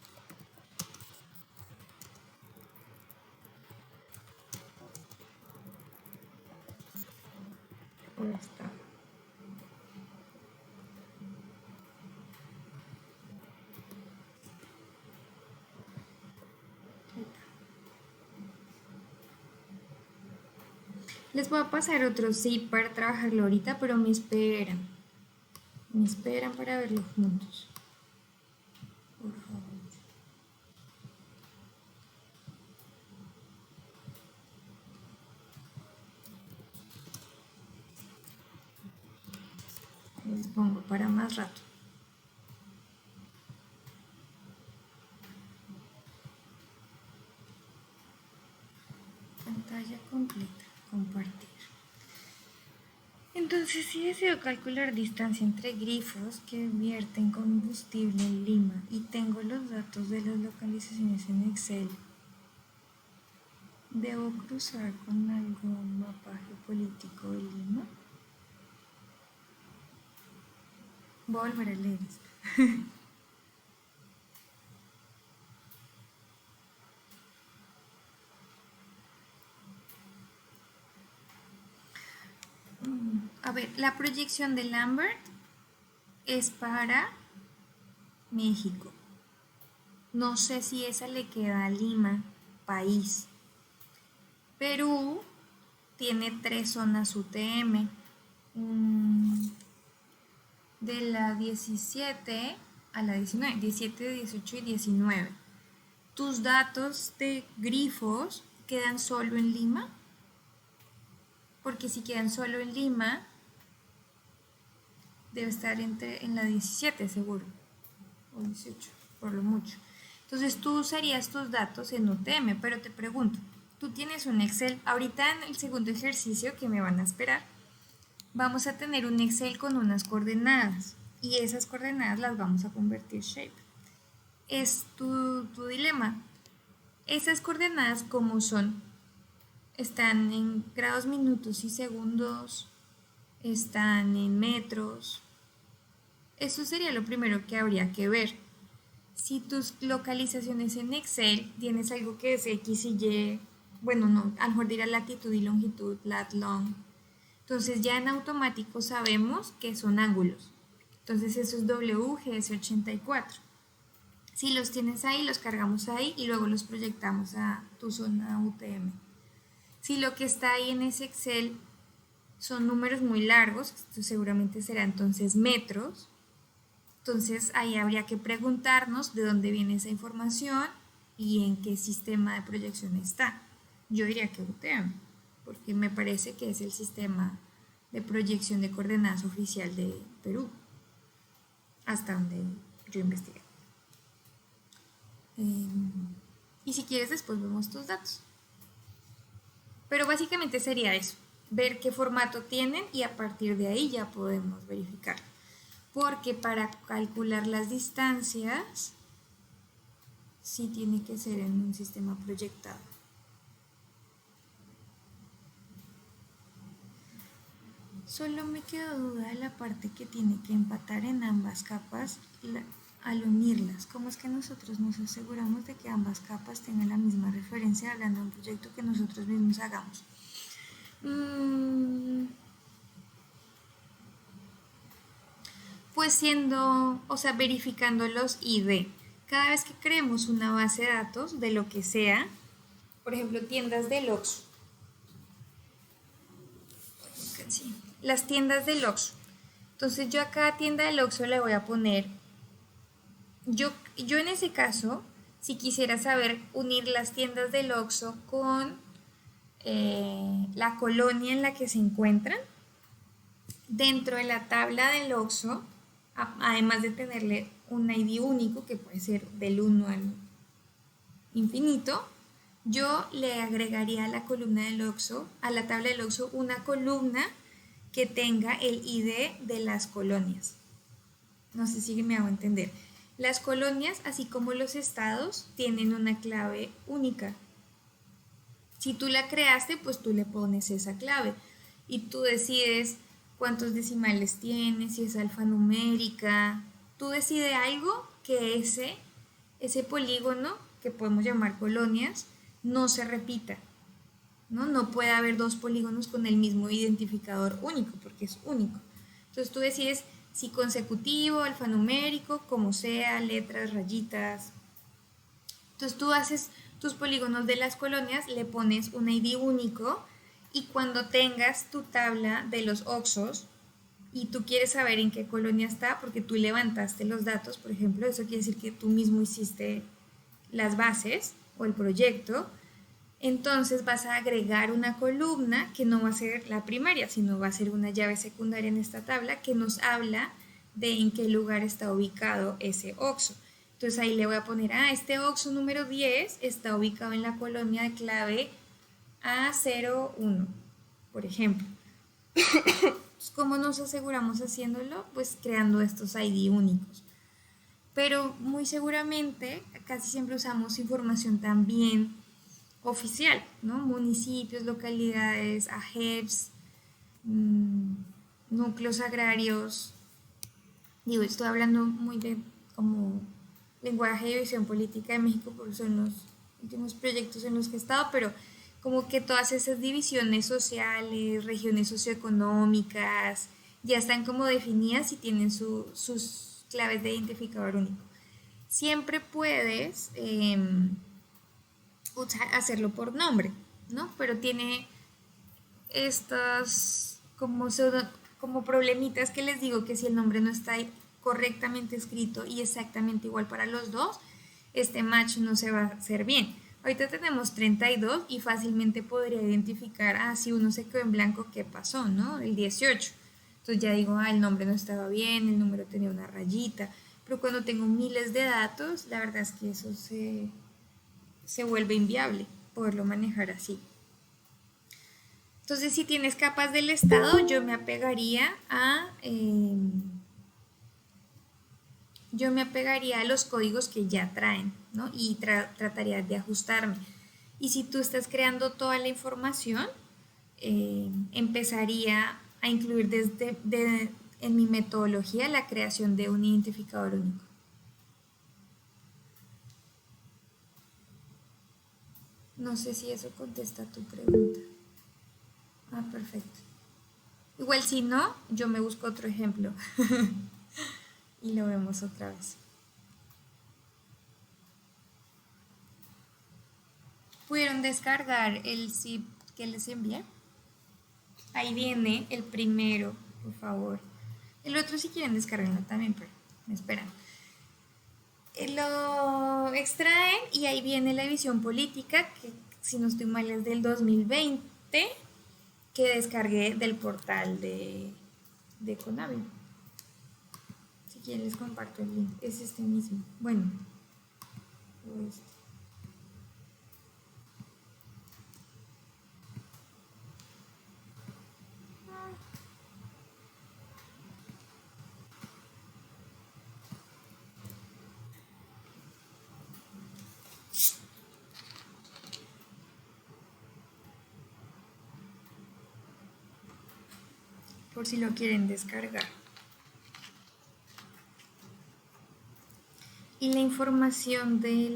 Por esta. Les voy a pasar otro zip para trabajarlo ahorita, pero me esperan. Me esperan para verlo juntos. Por favor. Les pongo para más rato. Pantalla completa. Compartir. Entonces, si deseo calcular distancia entre grifos que vierten combustible en Lima y tengo los datos de las localizaciones en Excel, ¿debo cruzar con algún mapa geopolítico de Lima? Voy a volver a leer esto. A ver, la proyección de Lambert es para México. No sé si esa le queda a Lima, país. Perú tiene 3 zonas UTM. De la 17 a la 19, 17, 18 y 19. ¿Tus datos de grifos quedan solo en Lima? Porque si quedan solo en Lima, debe estar en la 17 seguro, o 18, por lo mucho. Entonces tú usarías tus datos en UTM, pero te pregunto, tú tienes un Excel, ahorita en el segundo ejercicio que me van a esperar, vamos a tener un Excel con unas coordenadas y esas coordenadas las vamos a convertir shape. Es tu dilema. Esas coordenadas, ¿cómo son? Están en grados, minutos y segundos, están en metros. Eso sería lo primero que habría que ver. Si tus localizaciones en Excel tienes algo que es X y Y, bueno, no, a lo mejor dirá latitud y longitud, lat, long. Entonces ya en automático sabemos que son ángulos. Entonces eso es WGS84. Si los tienes ahí, los cargamos ahí y luego los proyectamos a tu zona UTM. Si lo que está ahí en ese Excel son números muy largos, esto seguramente será entonces metros, entonces ahí habría que preguntarnos de dónde viene esa información y en qué sistema de proyección está. Yo diría que UTM, porque me parece que es el sistema de proyección de coordenadas oficial de Perú, hasta donde yo investigué. Y si quieres después vemos tus datos. Pero básicamente sería eso, ver qué formato tienen y a partir de ahí ya podemos verificar. Porque para calcular las distancias sí tiene que ser en un sistema proyectado. Solo me quedó duda de la parte que tiene que empatar en ambas capas al unirlas. ¿Cómo es que nosotros nos aseguramos de que ambas capas tengan la misma referencia hablando de un proyecto que nosotros mismos hagamos? Pues verificando los ID. Cada vez que creemos una base de datos de lo que sea, por ejemplo, tiendas del Oxxo. Las tiendas del Oxxo. Entonces yo a cada tienda del Oxxo le voy a poner, yo en ese caso, si quisiera saber unir las tiendas del Oxxo con la colonia en la que se encuentran, dentro de la tabla del Oxxo, además de tenerle un ID único, que puede ser del 1 al infinito, yo le agregaría a la columna del Oxxo, a la tabla del Oxxo, una columna que tenga el ID de las colonias. No sé si me hago entender. Las colonias, así como los estados, tienen una clave única. Si tú la creaste, pues tú le pones esa clave y tú decides cuántos decimales tiene, si es alfanumérica. Tú decides algo que ese polígono, que podemos llamar colonias, no se repita. No puede haber dos polígonos con el mismo identificador único, porque es único. Entonces tú decides si consecutivo, alfanumérico, como sea, letras, rayitas. Entonces tú haces tus polígonos de las colonias, le pones un ID único y cuando tengas tu tabla de los Oxxos y tú quieres saber en qué colonia está, porque tú levantaste los datos, por ejemplo, eso quiere decir que tú mismo hiciste las bases o el proyecto, entonces vas a agregar una columna que no va a ser la primaria, sino va a ser una llave secundaria en esta tabla que nos habla de en qué lugar está ubicado ese Oxxo. Entonces ahí le voy a poner, este Oxxo número 10 está ubicado en la colonia de clave A01, por ejemplo. ¿Cómo nos aseguramos haciéndolo? Pues creando estos ID únicos. Pero muy seguramente casi siempre usamos información también oficial, ¿no? Municipios, localidades, AGEPS, núcleos agrarios. Digo, estoy hablando muy de como lenguaje de visión política de México porque son los últimos proyectos en los que he estado, pero como que todas esas divisiones sociales, regiones socioeconómicas, ya están como definidas y tienen sus claves de identificador único. Siempre puedes hacerlo por nombre, ¿no? Pero tiene estas como problemitas que les digo que si el nombre no está correctamente escrito y exactamente igual para los dos, este match no se va a hacer bien. Ahorita tenemos 32 y fácilmente podría identificar, si uno se quedó en blanco, ¿qué pasó, no? El 18. Entonces ya digo, el nombre no estaba bien, el número tenía una rayita. Pero cuando tengo miles de datos, la verdad es que eso se vuelve inviable poderlo manejar así. Entonces, si tienes capas del estado, yo me apegaría a los códigos que ya traen, ¿no? Y trataría de ajustarme. Y si tú estás creando toda la información, empezaría a incluir en mi metodología la creación de un identificador único. No sé si eso contesta tu pregunta. Perfecto. Igual si no, yo me busco otro ejemplo y lo vemos otra vez. ¿Pudieron descargar el zip que les envié? Ahí viene el primero, por favor. El otro si quieren descargarlo también, pero me esperan. Lo extraen y ahí viene la visión política, que si no estoy mal es del 2020. que descargué del portal de Conavio. Si quieren les comparto el link. Es este mismo. Bueno, o este. Por si lo quieren descargar. Y la información de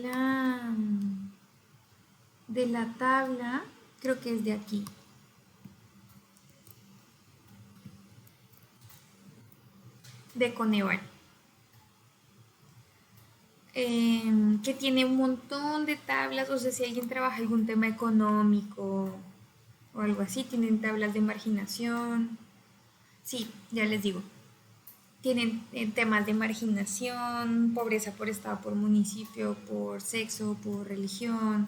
la tabla creo que es de aquí. De Coneval. Que tiene un montón de tablas, o sea, si alguien trabaja algún tema económico o algo así, tienen tablas de marginación. Sí, ya les digo. Tienen temas de marginación, pobreza por estado, por municipio, por sexo, por religión,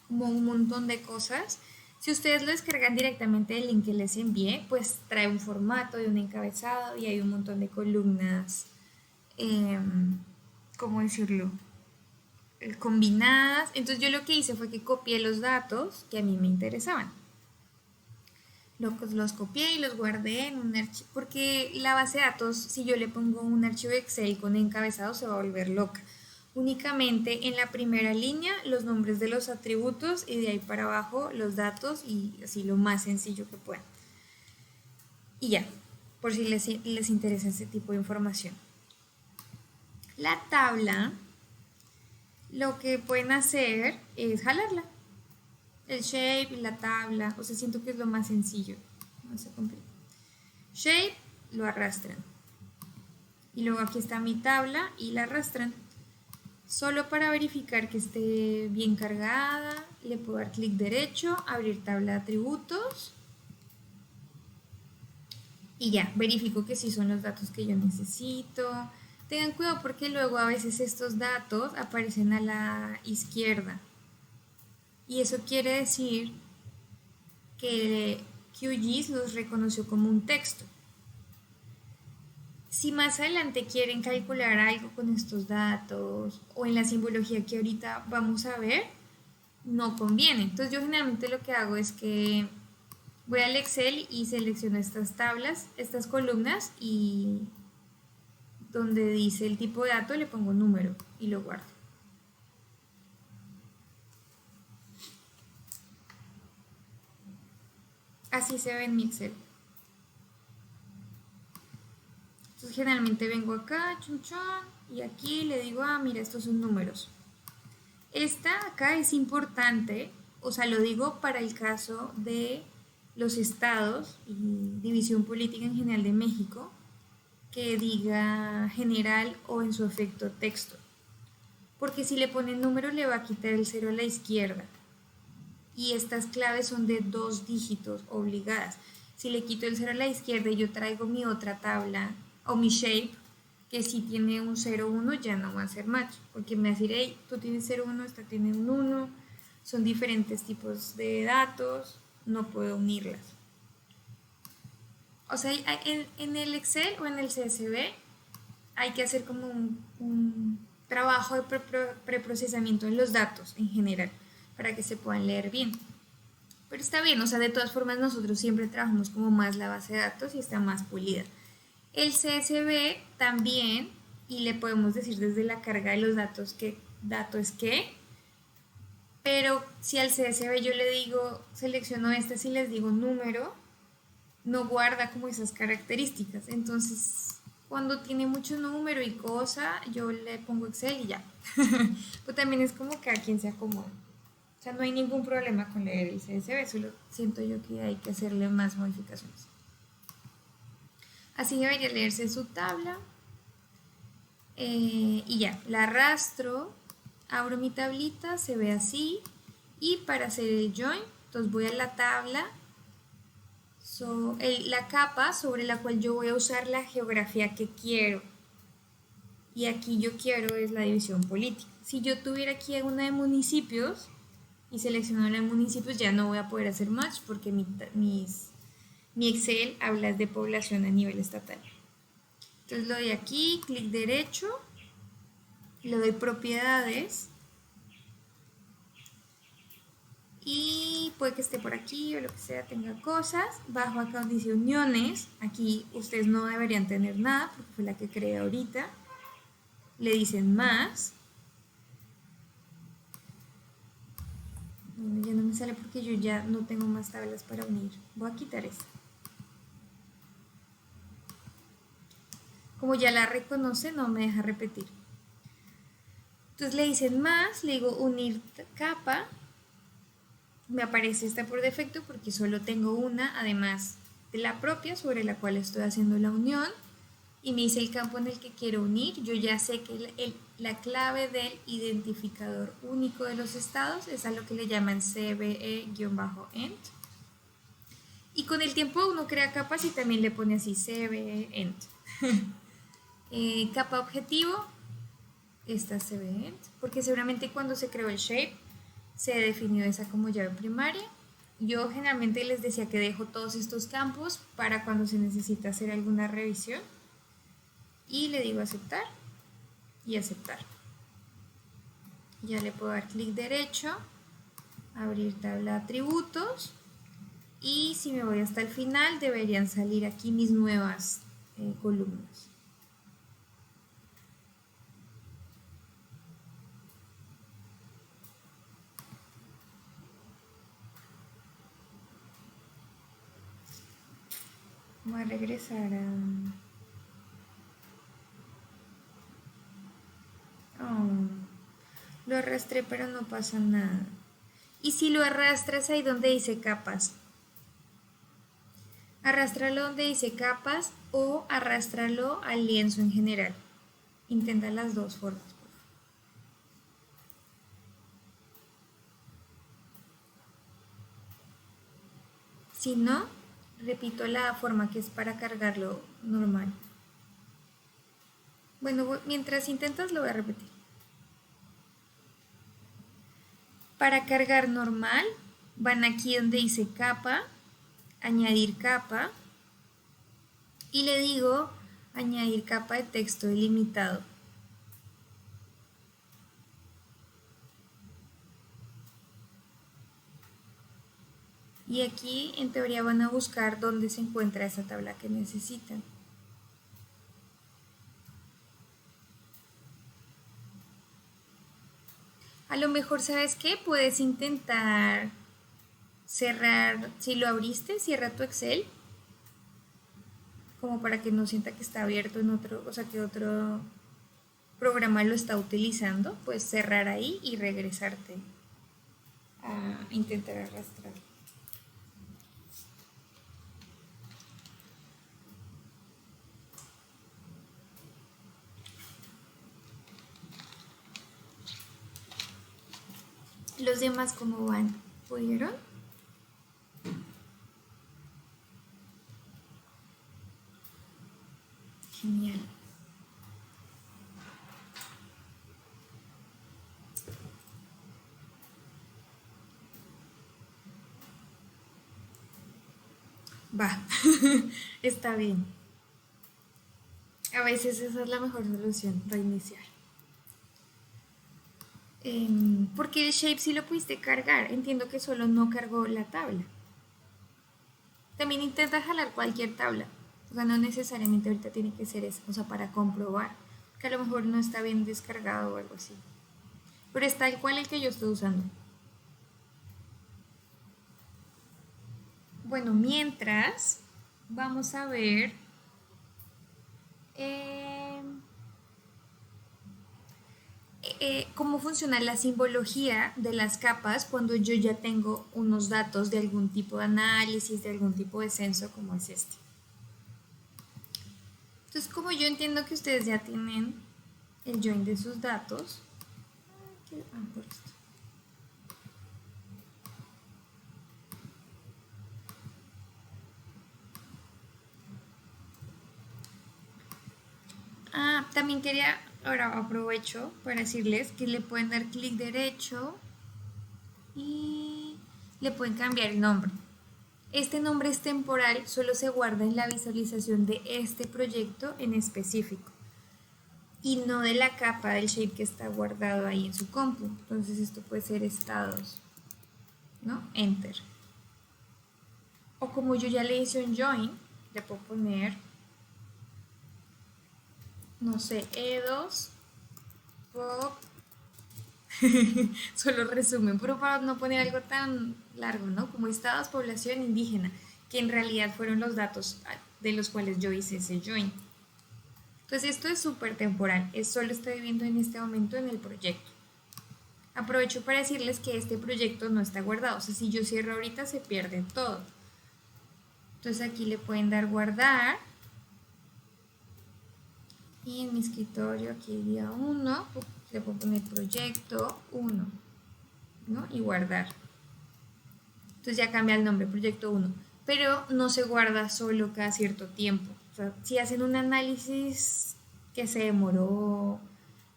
como un montón de cosas. Si ustedes lo descargan directamente del link que les envié, pues trae un formato de un encabezado y hay un montón de columnas, ¿cómo decirlo? Combinadas. Entonces yo lo que hice fue que copié los datos que a mí me interesaban. Los copié y los guardé en un archivo, porque la base de datos, si yo le pongo un archivo Excel con encabezado, se va a volver loca. Únicamente en la primera línea los nombres de los atributos y de ahí para abajo los datos y así lo más sencillo que puedan. Y ya, por si les interesa ese tipo de información. La tabla, lo que pueden hacer es jalarla. El shape y la tabla, o sea, siento que es lo más sencillo, no se complica. Shape, lo arrastran. Y luego aquí está mi tabla y la arrastran. Solo para verificar que esté bien cargada, le puedo dar clic derecho, abrir tabla de atributos. Y ya, verifico que sí son los datos que yo necesito. Tengan cuidado porque luego a veces estos datos aparecen a la izquierda. Y eso quiere decir que QGIS los reconoció como un texto. Si más adelante quieren calcular algo con estos datos o en la simbología que ahorita vamos a ver, no conviene. Entonces yo generalmente lo que hago es que voy al Excel y selecciono estas tablas, estas columnas y donde dice el tipo de dato le pongo número y lo guardo. Así se ve en mi Excel. Entonces generalmente vengo acá, y aquí le digo, mira, estos son números. Esta acá es importante, o sea, lo digo para el caso de los estados y división política en general de México, que diga general o en su efecto texto. Porque si le ponen número le va a quitar el 0 a la izquierda. Y estas claves son de 2 dígitos obligadas. Si le quito el 0 a la izquierda y yo traigo mi otra tabla o mi shape, que si tiene un 0, 1, ya no va a ser match, porque me va a decir, hey, tú tienes 0, 1, esta tiene un 1, son diferentes tipos de datos, no puedo unirlas. O sea, en el Excel o en el CSV hay que hacer como un trabajo de preprocesamiento de los datos en general, para que se puedan leer bien. Pero está bien, o sea, de todas formas nosotros siempre trabajamos como más la base de datos y está más pulida. El CSV también, y le podemos decir desde la carga de los datos qué dato es qué, pero si al CSV yo le digo, selecciono este, si les digo número, no guarda como esas características. Entonces, cuando tiene mucho número y cosa, yo le pongo Excel y ya. Pero también es como que a quien se acomoda. O sea, no hay ningún problema con leer el CSV, solo siento yo que hay que hacerle más modificaciones. Así debería leerse su tabla. Y ya, la arrastro, abro mi tablita, se ve así. Y para hacer el join, entonces voy a la tabla, la capa sobre la cual yo voy a usar la geografía que quiero. Y aquí yo quiero es la división política. Si yo tuviera aquí una de municipios y selecciono la de municipios, ya no voy a poder hacer match porque mis Mi Excel habla de población a nivel estatal. Entonces lo doy aquí, clic derecho, le doy propiedades y puede que esté por aquí o lo que sea, tenga cosas. Bajo acá donde dice uniones, aquí ustedes no deberían tener nada porque fue la que creé ahorita. Le dicen más. Bueno, ya no me sale porque yo ya no tengo más tablas para unir. Voy a quitar esta. Como ya la reconoce, no me deja repetir. Entonces le dicen más, le digo unir capa. Me aparece esta por defecto porque solo tengo una, además de la propia sobre la cual estoy haciendo la unión. Y me dice el campo en el que quiero unir. Yo ya sé que la clave del identificador único de los estados es a lo que le llaman CBE-ENT. Y con el tiempo uno crea capas y también le pone así CBE-ENT. Capa objetivo, esta CBE-ENT, porque seguramente cuando se creó el shape se definió esa como llave primaria. Yo generalmente les decía que dejo todos estos campos para cuando se necesita hacer alguna revisión. Y le digo aceptar y aceptar. Ya le puedo dar clic derecho, abrir tabla de atributos y si me voy hasta el final deberían salir aquí mis nuevas columnas. Voy a regresar a... Oh, lo arrastré pero no pasa nada. Y si lo arrastras ahí donde dice capas, arrástralo donde dice capas o arrástralo al lienzo en general. Intenta las dos formas. Si no, repito la forma que es para cargarlo normal. Bueno, mientras intentas lo voy a repetir. Para cargar normal, van aquí donde dice capa, añadir capa, y le digo añadir capa de texto delimitado. Y aquí en teoría van a buscar dónde se encuentra esa tabla que necesitan. A lo mejor, ¿sabes qué? Puedes intentar cerrar, si lo abriste, cierra tu Excel, como para que no sienta que está abierto en otro, o sea, que otro programa lo está utilizando. Puedes cerrar ahí y regresarte a intentar arrastrar. Los demás, ¿cómo van? ¿Pudieron? Genial. Va, está bien. A veces esa es la mejor solución, reiniciar. Porque el shape sí lo pudiste cargar. Entiendo que solo no cargó la tabla. También intenta jalar cualquier tabla. O sea, no necesariamente ahorita tiene que ser esa. O sea, para comprobar que a lo mejor no está bien descargado o algo así. Pero es tal cual el que yo estoy usando. Bueno, mientras vamos a ver cómo funciona la simbología de las capas cuando yo ya tengo unos datos de algún tipo de análisis, de algún tipo de censo como es este. Entonces, como yo entiendo que ustedes ya tienen el join de sus datos, por esto. También quería, ahora aprovecho para decirles que le pueden dar clic derecho y le pueden cambiar el nombre. Este nombre es temporal, solo se guarda en la visualización de este proyecto en específico y no de la capa del shape que está guardado ahí en su compu. Entonces esto puede ser estados, ¿no? Enter. O como yo ya le hice un join, le puedo poner, no sé, E2, pop, solo resumen, pero para no poner algo tan largo, ¿no? Como estados, población indígena, que en realidad fueron los datos de los cuales yo hice ese join. Entonces esto es súper temporal, es solo estoy viendo en este momento en el proyecto. Aprovecho para decirles que este proyecto no está guardado, o sea, si yo cierro ahorita se pierde todo. Entonces aquí le pueden dar guardar. Y en mi escritorio aquí día 1, le puedo poner proyecto 1, ¿no? Y guardar. Entonces ya cambia el nombre, proyecto 1. Pero no se guarda solo cada cierto tiempo. O sea, si hacen un análisis que se demoró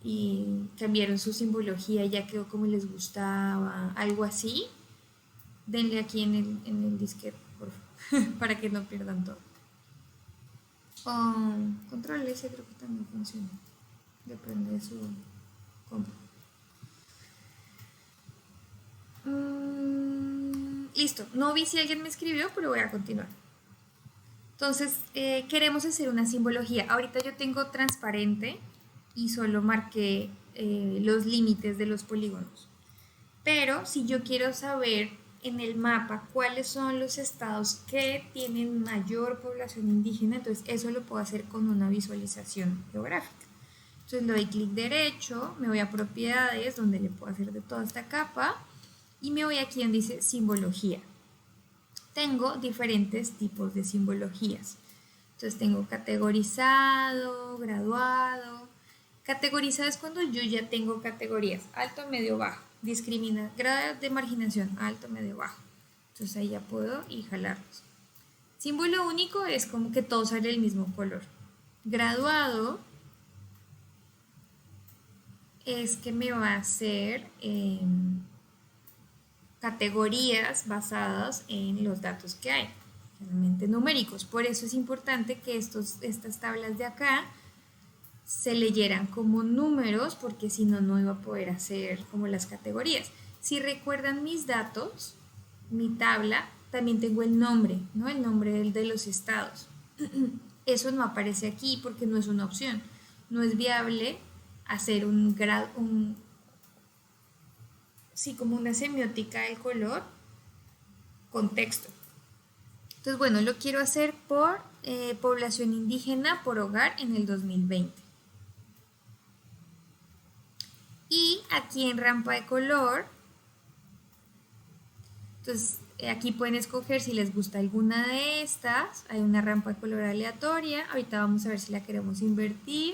y cambiaron su simbología y ya quedó como les gustaba, algo así, denle aquí en el disquete, por favor, para que no pierdan todo. Control S creo que también funciona. Depende de su compu. Listo. No vi si alguien me escribió, pero voy a continuar. Entonces, queremos hacer una simbología. Ahorita yo tengo transparente y solo marqué los límites de los polígonos. Pero si yo quiero saber en el mapa cuáles son los estados que tienen mayor población indígena, entonces eso lo puedo hacer con una visualización geográfica. Entonces le doy clic derecho, me voy a propiedades donde le puedo hacer de toda esta capa y me voy aquí donde dice simbología. Tengo diferentes tipos de simbologías. Entonces tengo categorizado, graduado. Categorizado es cuando yo ya tengo categorías, alto, medio, bajo. Discrimina, grado de marginación, alto, medio, bajo. Entonces ahí ya puedo y jalarlos. Símbolo único es como que todo sale del mismo color. Graduado es que me va a hacer categorías basadas en los datos que hay, generalmente numéricos. Por eso es importante que estas tablas de acá se leyeran como números, porque si no, no iba a poder hacer como las categorías. Si recuerdan mis datos, mi tabla, también tengo el nombre, ¿no? El nombre de los estados. Eso no aparece aquí porque no es una opción. No es viable hacer sí, como una semiótica del color con texto. Entonces, bueno, lo quiero hacer por población indígena por hogar en el 2020. Y aquí en rampa de color, entonces aquí pueden escoger si les gusta alguna de estas. Hay una rampa de color aleatoria. Ahorita vamos a ver si la queremos invertir.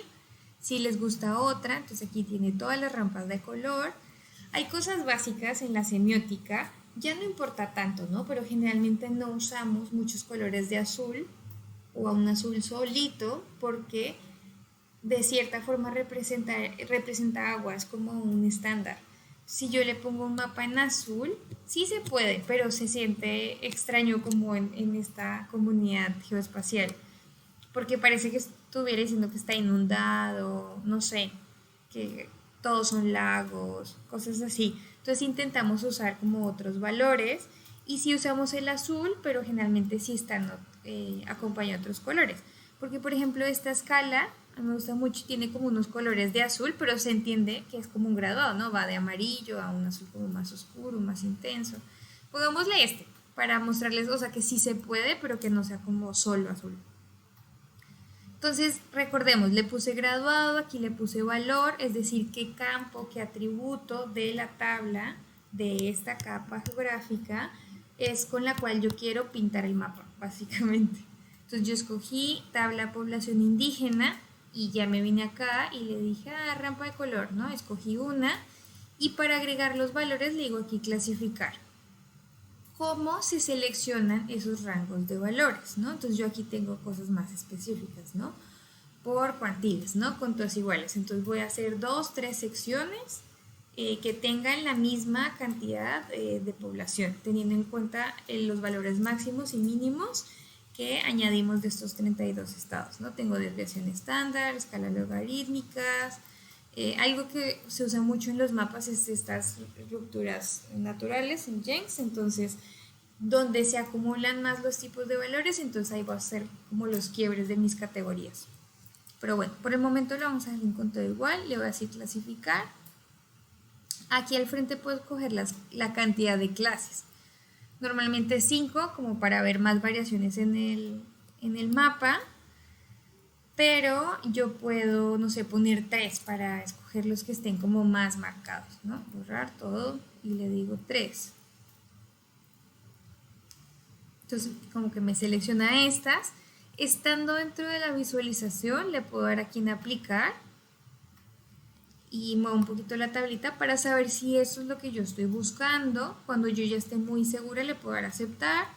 Si les gusta otra, entonces aquí tiene todas las rampas de color. Hay cosas básicas en la semiótica, ya no importa tanto, ¿no? Pero generalmente no usamos muchos colores de azul o a un azul solito porque de cierta forma representa agua, es como un estándar. Si yo le pongo un mapa en azul, sí se puede, pero se siente extraño como en esta comunidad geoespacial, porque parece que estuviera diciendo que está inundado, no sé, que todos son lagos, cosas así. Entonces intentamos usar como otros valores y sí usamos el azul, pero generalmente sí están acompañados de otros colores. Porque por ejemplo esta escala a mí me gusta mucho, tiene como unos colores de azul, pero se entiende que es como un graduado, ¿no? Va de amarillo a un azul como más oscuro, más intenso. Pongámosle este, para mostrarles, o sea, que sí se puede, pero que no sea como solo azul. Entonces, recordemos, le puse graduado, aquí le puse valor, es decir, qué campo, qué atributo de la tabla de esta capa geográfica es con la cual yo quiero pintar el mapa, básicamente. Entonces yo escogí tabla población indígena y ya me vine acá y le dije, rampa de color, ¿no? Escogí una y para agregar los valores le digo aquí clasificar. ¿Cómo se seleccionan esos rangos de valores, ¿no? Entonces yo aquí tengo cosas más específicas, ¿no? Por cuantiles, ¿no? Con todas iguales. Entonces voy a hacer 2, 3 secciones que tengan la misma cantidad de población, teniendo en cuenta los valores máximos y mínimos que añadimos de estos 32 estados, ¿no? Tengo desviación estándar, escalas logarítmicas, algo que se usa mucho en los mapas es estas rupturas naturales en Jenks, entonces donde se acumulan más los tipos de valores, entonces ahí va a ser como los quiebres de mis categorías. Pero bueno, por el momento lo vamos a dejar en todo igual, le voy a decir clasificar. Aquí al frente puedo escoger la cantidad de clases. Normalmente 5 como para ver más variaciones en el mapa, pero yo puedo, no sé, poner 3 para escoger los que estén como más marcados, ¿no? Borrar todo y le digo 3. Entonces como que me selecciona estas. Estando dentro de la visualización le puedo dar aquí en aplicar y muevo un poquito la tablita para saber si eso es lo que yo estoy buscando. Cuando yo ya esté muy segura le puedo dar a aceptar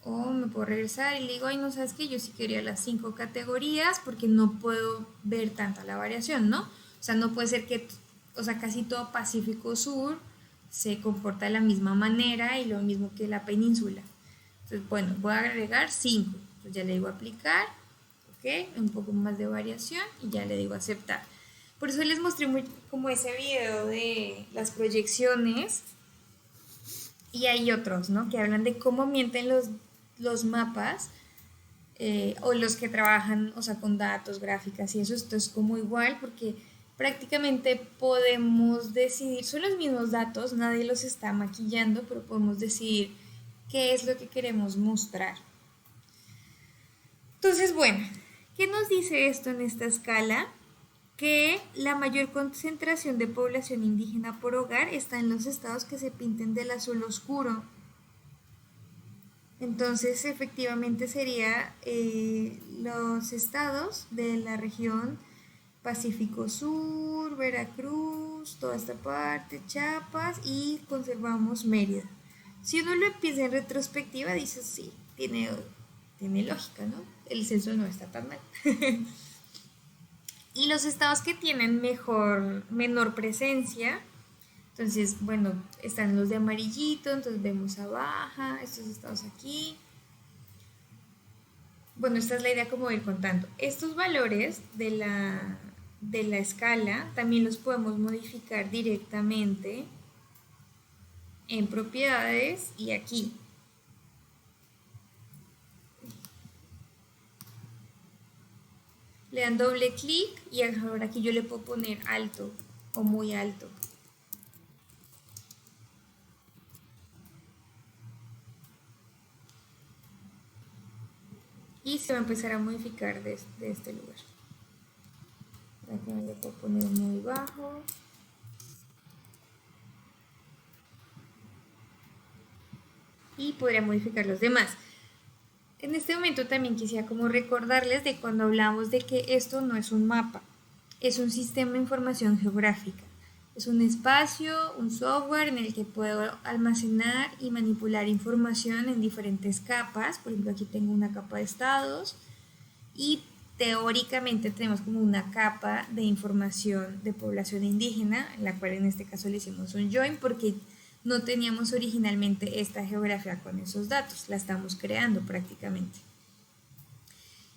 o me puedo regresar y le digo, ay, no sabes que yo sí quería las 5 categorías porque no puedo ver tanta la variación, ¿no? O sea, no puede ser que, o sea, casi todo Pacífico Sur se comporta de la misma manera y lo mismo que la península. Entonces, bueno, voy a agregar 5. Entonces ya le digo aplicar, ok, un poco más de variación y ya le digo aceptar. Por eso les mostré muy, como ese video de las proyecciones y hay otros, ¿no? Que hablan de cómo mienten los mapas o los que trabajan, o sea, con datos, gráficas y eso. Esto es como igual porque prácticamente podemos decidir, son los mismos datos, nadie los está maquillando, pero podemos decidir qué es lo que queremos mostrar. Entonces, bueno, ¿qué nos dice esto en esta escala? Que la mayor concentración de población indígena por hogar está en los estados que se pinten del azul oscuro. Entonces, efectivamente sería los estados de la región Pacífico Sur, Veracruz, toda esta parte, Chiapas y conservamos Mérida. Si uno lo piensa en retrospectiva, dice sí, tiene lógica, ¿no? El censo no está tan mal. Y los estados que tienen menor presencia, entonces, bueno, están los de amarillito, entonces vemos a baja, estos estados aquí. Bueno, esta es la idea como ir contando. Estos valores de la escala también los podemos modificar directamente en propiedades y aquí. Le dan doble clic y ahora aquí yo le puedo poner alto o muy alto. Y se va a empezar a modificar de este lugar. Aquí le puedo poner muy bajo. Y podría modificar los demás. En este momento también quisiera como recordarles de cuando hablamos de que esto no es un mapa, es un sistema de información geográfica. Es un espacio, un software en el que puedo almacenar y manipular información en diferentes capas. Por ejemplo, aquí tengo una capa de estados y teóricamente tenemos como una capa de información de población indígena, en la cual en este caso le hicimos un join porque no teníamos originalmente esta geografía con esos datos, la estamos creando prácticamente.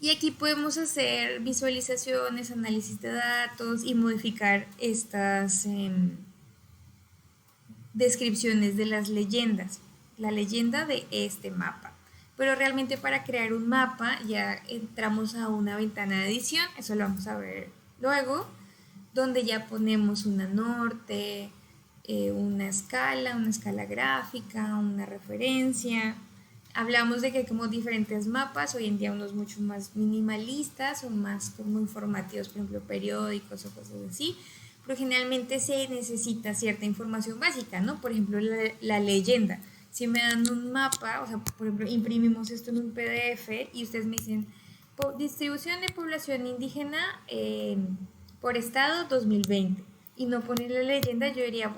Y aquí podemos hacer visualizaciones, análisis de datos y modificar estas descripciones de las leyendas, la leyenda de este mapa. Pero realmente para crear un mapa ya entramos a una ventana de edición, eso lo vamos a ver luego, donde ya ponemos una norte, una escala gráfica, una referencia. Hablamos de que hay como diferentes mapas, hoy en día unos mucho más minimalistas o más como informativos, por ejemplo periódicos o cosas así, pero generalmente se necesita cierta información básica, ¿no? Por ejemplo la leyenda. Si me dan un mapa, o sea, por ejemplo, imprimimos esto en un PDF y ustedes me dicen distribución de población indígena por estado 2020 y no ponen la leyenda, yo diría,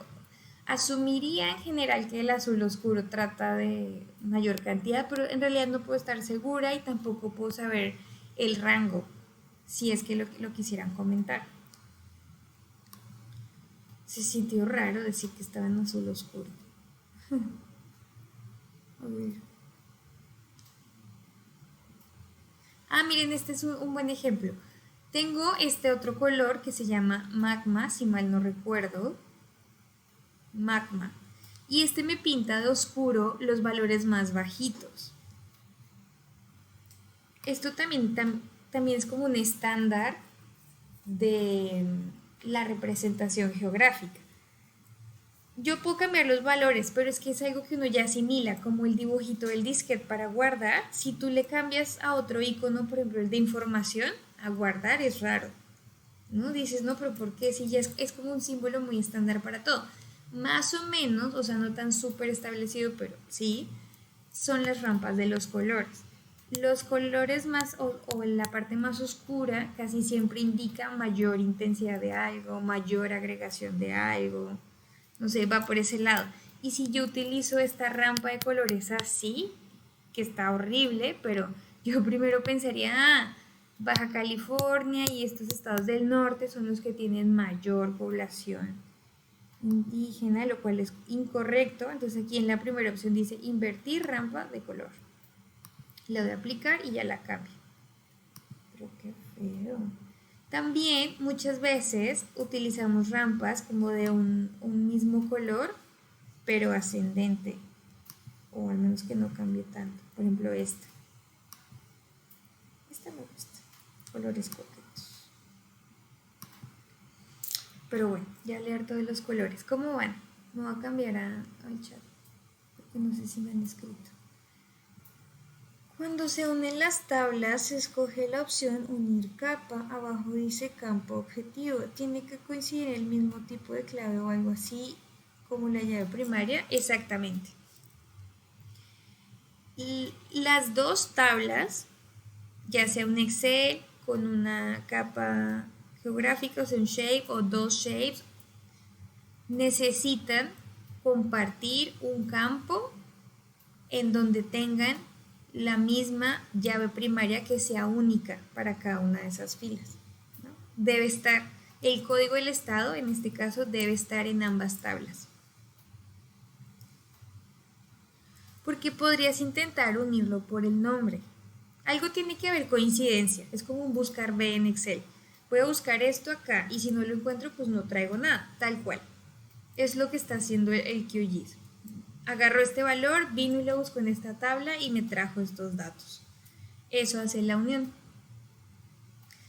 asumiría en general que el azul oscuro trata de mayor cantidad, pero en realidad no puedo estar segura y tampoco puedo saber el rango, si es que lo quisieran comentar. Se sintió raro decir que estaba en azul oscuro. A ver. Ah, miren, este es un buen ejemplo. Tengo este otro color que se llama magma, si mal no recuerdo. Magma. Y este me pinta de oscuro los valores más bajitos. Esto también es como un estándar de la representación geográfica. Yo puedo cambiar los valores, pero es que es algo que uno ya asimila, como el dibujito del disquete para guardar. Si tú le cambias a otro icono, por ejemplo el de información, a guardar es raro, ¿no? Dices, no, pero ¿por qué? Si ya es como un símbolo muy estándar para todo. Más o menos, o sea, no tan súper establecido, pero sí, son las rampas de los colores. Los colores más o la parte más oscura casi siempre indica mayor intensidad de algo, mayor agregación de algo, no sé, va por ese lado. Y si yo utilizo esta rampa de colores así, que está horrible, pero yo primero pensaría, Baja California y estos estados del norte son los que tienen mayor población indígena, lo cual es incorrecto. Entonces aquí en la primera opción dice invertir rampa de color. Le doy a aplicar y ya la cambio. Pero qué feo. También muchas veces utilizamos rampas como de un mismo color, pero ascendente. O al menos que no cambie tanto. Por ejemplo esta. Esta me gusta. Colores coquetos. Pero bueno, ya leer todos los colores. ¿Cómo van? Me voy a cambiar al chat. Porque no sé si me han escrito. Cuando se unen las tablas, se escoge la opción unir capa. Abajo dice campo objetivo. Tiene que coincidir el mismo tipo de clave o algo así como la llave primaria. Exactamente. Y las dos tablas, ya sea un Excel con una capa geográfica, o sea un shape o dos shapes, necesitan compartir un campo en donde tengan la misma llave primaria que sea única para cada una de esas filas, ¿no? Debe estar, el código del estado en este caso debe estar en ambas tablas. Porque podrías intentar unirlo por el nombre. Algo tiene que haber coincidencia, es como un buscar B en Excel. Voy a buscar esto acá y si no lo encuentro pues no traigo nada, tal cual. Es lo que está haciendo el QGIS. Agarró este valor, vino y lo buscó en esta tabla y me trajo estos datos. Eso hace la unión.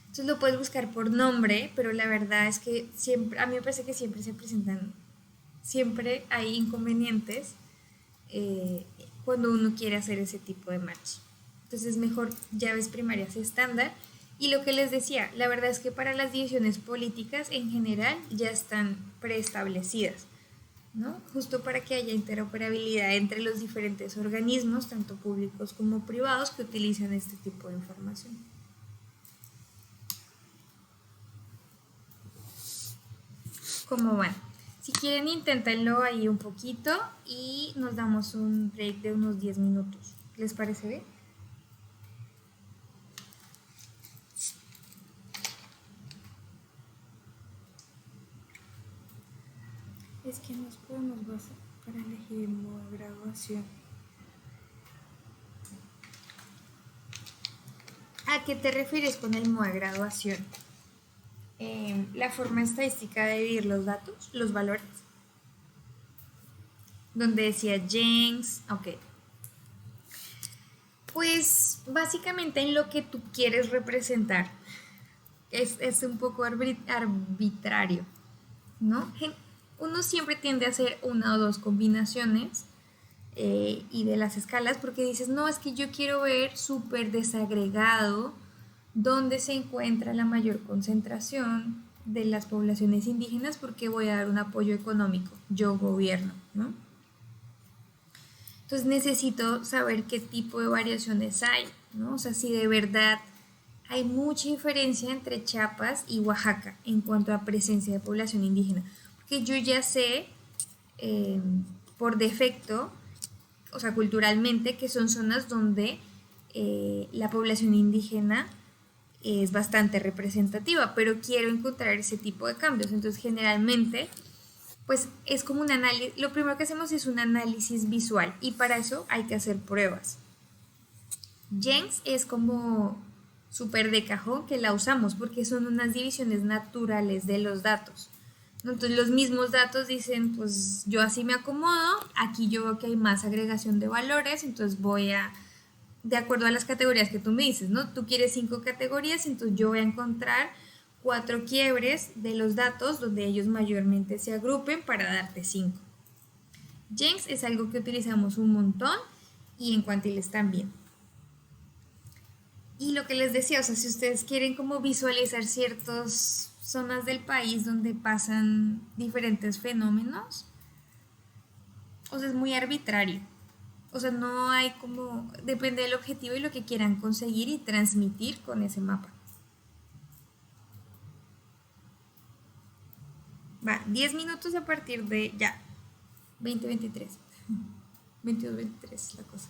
Entonces lo puedes buscar por nombre, pero la verdad es que siempre, a mí me parece que siempre se presentan, siempre hay inconvenientes cuando uno quiere hacer ese tipo de match. Entonces es mejor llaves primarias estándar. Y lo que les decía, la verdad es que para las divisiones políticas en general ya están preestablecidas, ¿no? Justo para que haya interoperabilidad entre los diferentes organismos, tanto públicos como privados, que utilizan este tipo de información. ¿Cómo van? Si quieren, inténtenlo ahí un poquito y nos damos un break de unos 10 minutos. ¿Les parece bien? Es que nos podemos basar para elegir el modo de graduación. ¿A qué te refieres con el modo de graduación? La forma estadística de dividir los datos, los valores. Donde decía James, ok. Pues básicamente en lo que tú quieres representar. Es un poco arbitrario, ¿no? Uno siempre tiende a hacer una o dos combinaciones y de las escalas porque dices, no, es que yo quiero ver súper desagregado dónde se encuentra la mayor concentración de las poblaciones indígenas porque voy a dar un apoyo económico, yo gobierno, ¿no? Entonces necesito saber qué tipo de variaciones hay, ¿no? O sea, si de verdad hay mucha diferencia entre Chiapas y Oaxaca en cuanto a presencia de población indígena, porque yo ya sé por defecto, o sea, culturalmente, que son zonas donde la población indígena es bastante representativa, pero quiero encontrar ese tipo de cambios. Entonces, generalmente Pues es como un análisis, lo primero que hacemos es un análisis visual y para eso hay que hacer pruebas. Jens es como súper de cajón que la usamos porque son unas divisiones naturales de los datos. Entonces los mismos datos dicen, pues yo así me acomodo, aquí yo veo que hay más agregación de valores, entonces voy a, de acuerdo a las categorías que tú me dices, ¿no? Tú quieres 5 categorías, entonces yo voy a encontrar 4 quiebres de los datos donde ellos mayormente se agrupen para darte 5. Jenks es algo que utilizamos un montón y en Quantiles también. Y lo que les decía, o sea, si ustedes quieren como visualizar ciertas zonas del país donde pasan diferentes fenómenos, o sea, es muy arbitrario. O sea, no hay como, depende del objetivo y lo que quieran conseguir y transmitir con ese mapa. Va, 10 minutos a partir de ya, 2023. 22-23 la cosa.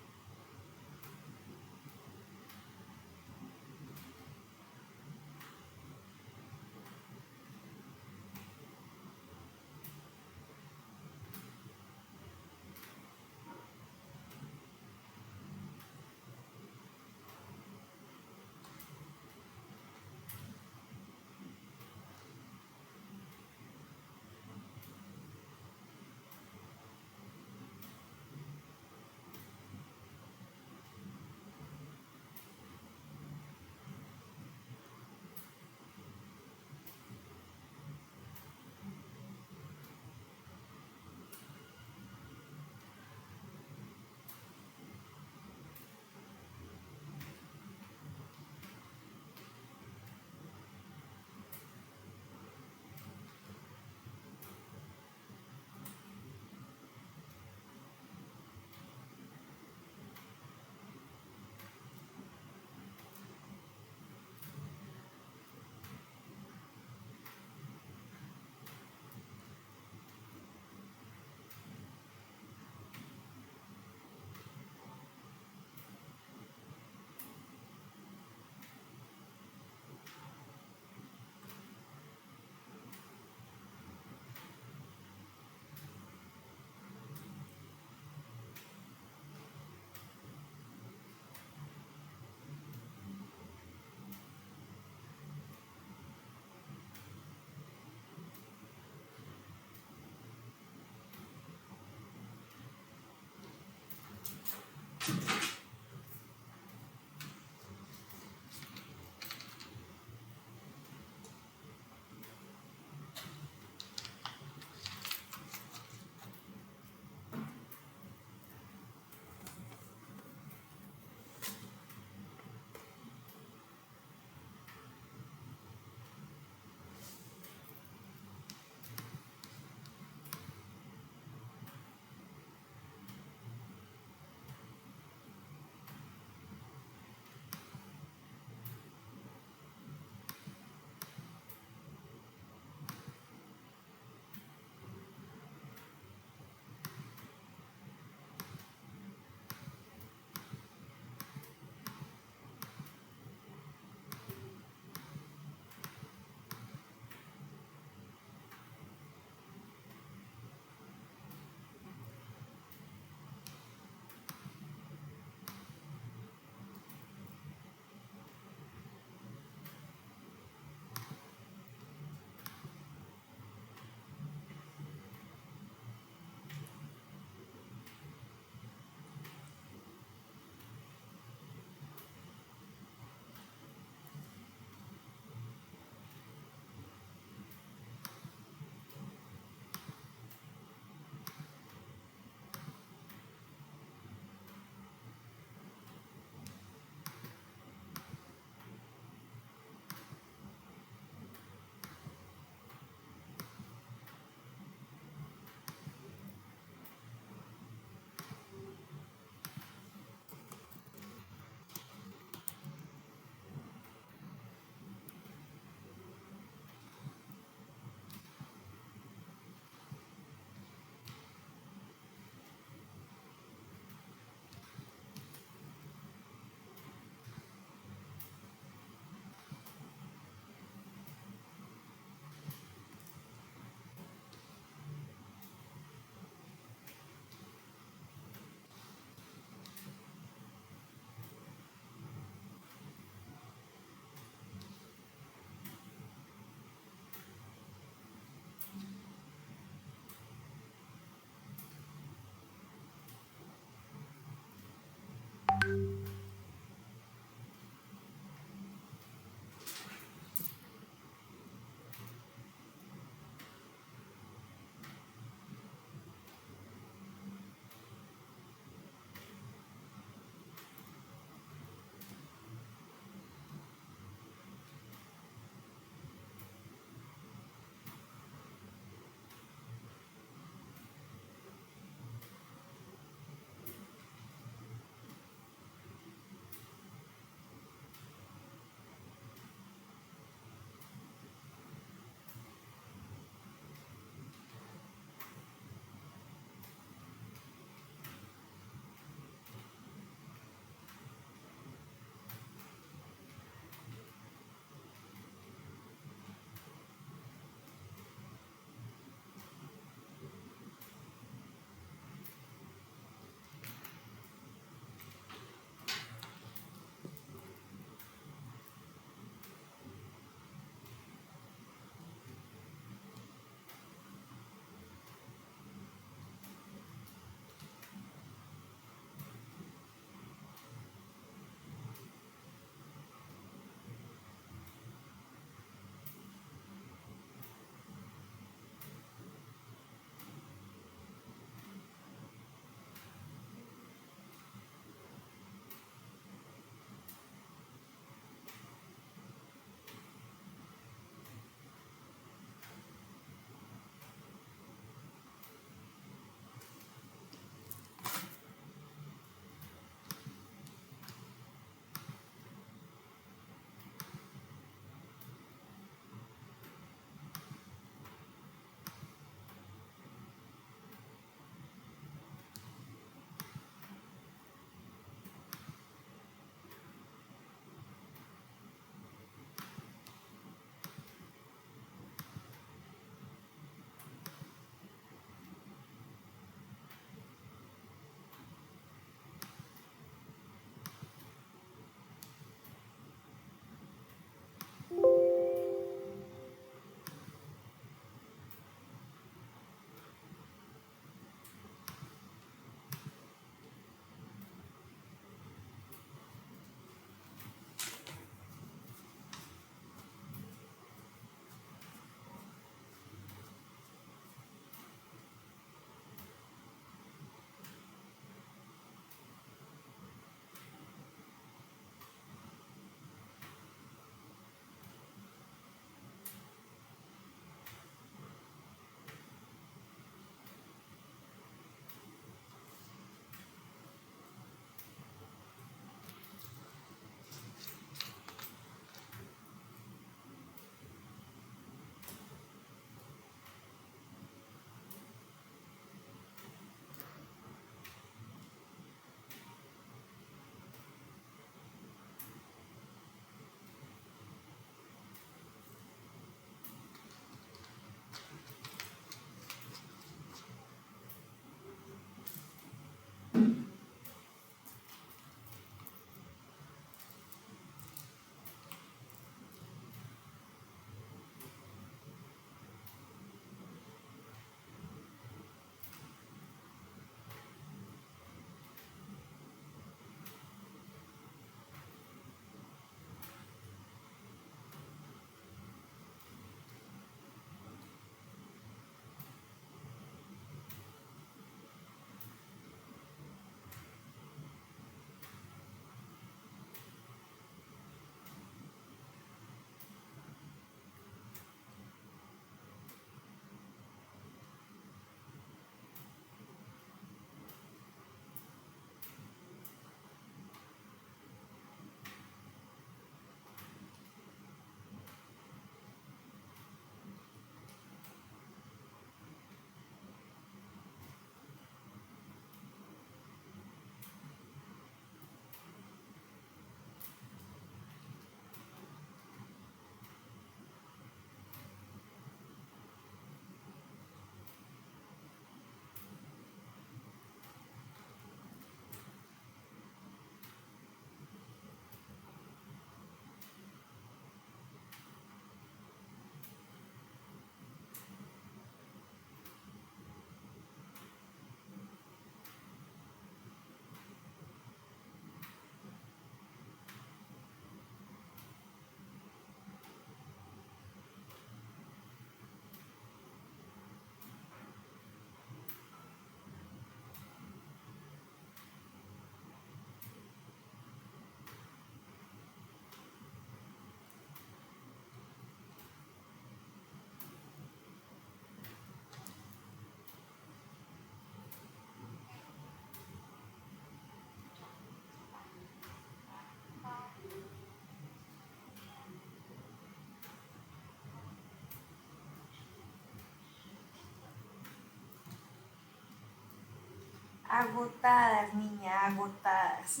agotadas, niña, agotadas.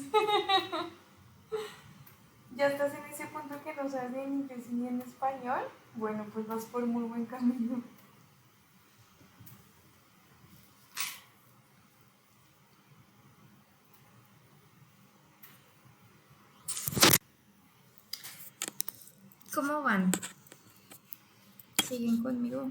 ¿Ya estás en ese punto que no sabes ni en inglés ni en español? Bueno, pues vas por muy buen camino. ¿Cómo van? ¿Siguen conmigo?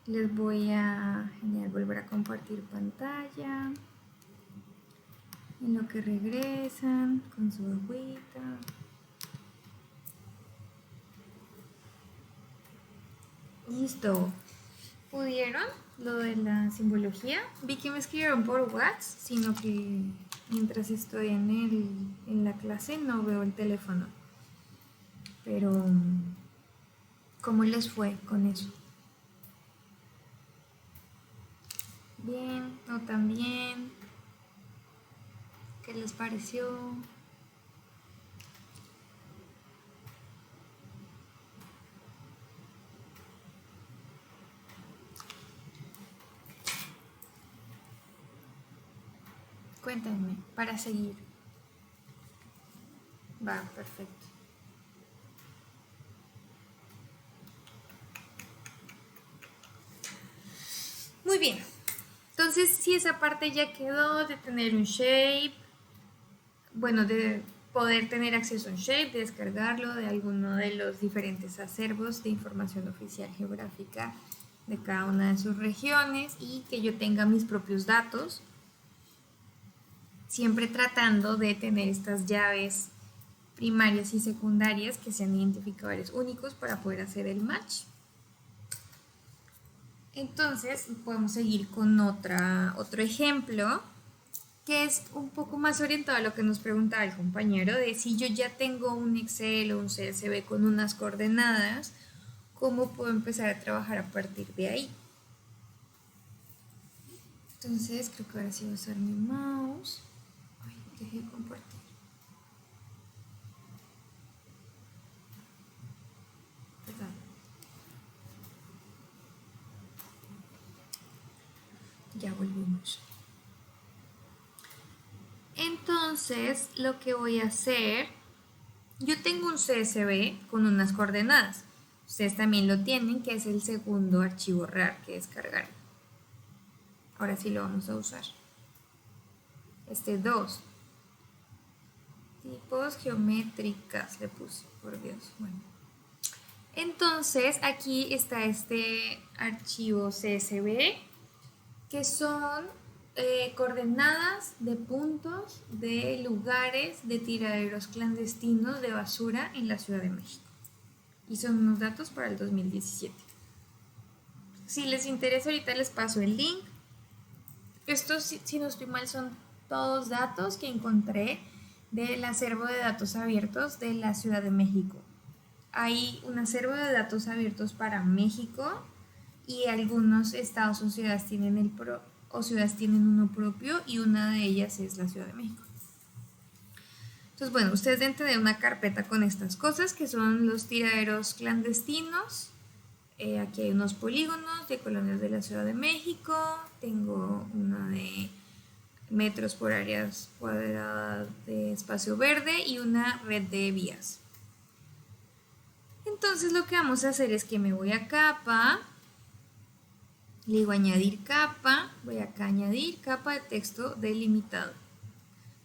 Les voy a volver a compartir pantalla. En lo que regresan con su agüita. Listo. ¿Pudieron lo de la simbología? Vi que me escribieron por WhatsApp, sino que mientras estoy en la clase no veo el teléfono. Pero, ¿cómo les fue con eso? Bien, no tan bien. ¿Qué les pareció? Cuéntenme, para seguir. Va, perfecto. Muy bien. Entonces, si esa parte ya quedó de tener un shape, bueno, de poder tener acceso a un shape, de descargarlo de alguno de los diferentes acervos de información oficial geográfica de cada una de sus regiones y que yo tenga mis propios datos, siempre tratando de tener estas llaves primarias y secundarias que sean identificadores únicos para poder hacer el match. Entonces podemos seguir con otro ejemplo que es un poco más orientado a lo que nos preguntaba el compañero de si yo ya tengo un Excel o un CSV con unas coordenadas, ¿cómo puedo empezar a trabajar a partir de ahí? Entonces creo que ahora sí voy a usar mi mouse. Ay, dejé de compartir. Perdón. Ya volvimos. Entonces lo que voy a hacer, yo tengo un CSV con unas coordenadas. Ustedes también lo tienen, que es el segundo archivo RAR que descargaron. Ahora sí lo vamos a usar. 2. Tipos geométricas le puse, por Dios. Bueno. Entonces aquí está este archivo CSV que son coordenadas de puntos de lugares de tiraderos clandestinos de basura en la Ciudad de México. Y son unos datos para el 2017. Si les interesa ahorita les paso el link. Estos, si no estoy mal, son todos datos que encontré del acervo de datos abiertos de la Ciudad de México. Hay un acervo de datos abiertos para México y algunos estados o ciudades tienen uno propio y una de ellas es la Ciudad de México. Entonces, bueno, ustedes deben tener una carpeta con estas cosas que son los tiraderos clandestinos. Aquí hay unos polígonos de colonias de la Ciudad de México. Tengo una de metros por áreas cuadradas de espacio verde y una red de vías. Entonces lo que vamos a hacer es que me voy a capa, le digo añadir capa, voy acá a añadir capa de texto delimitado,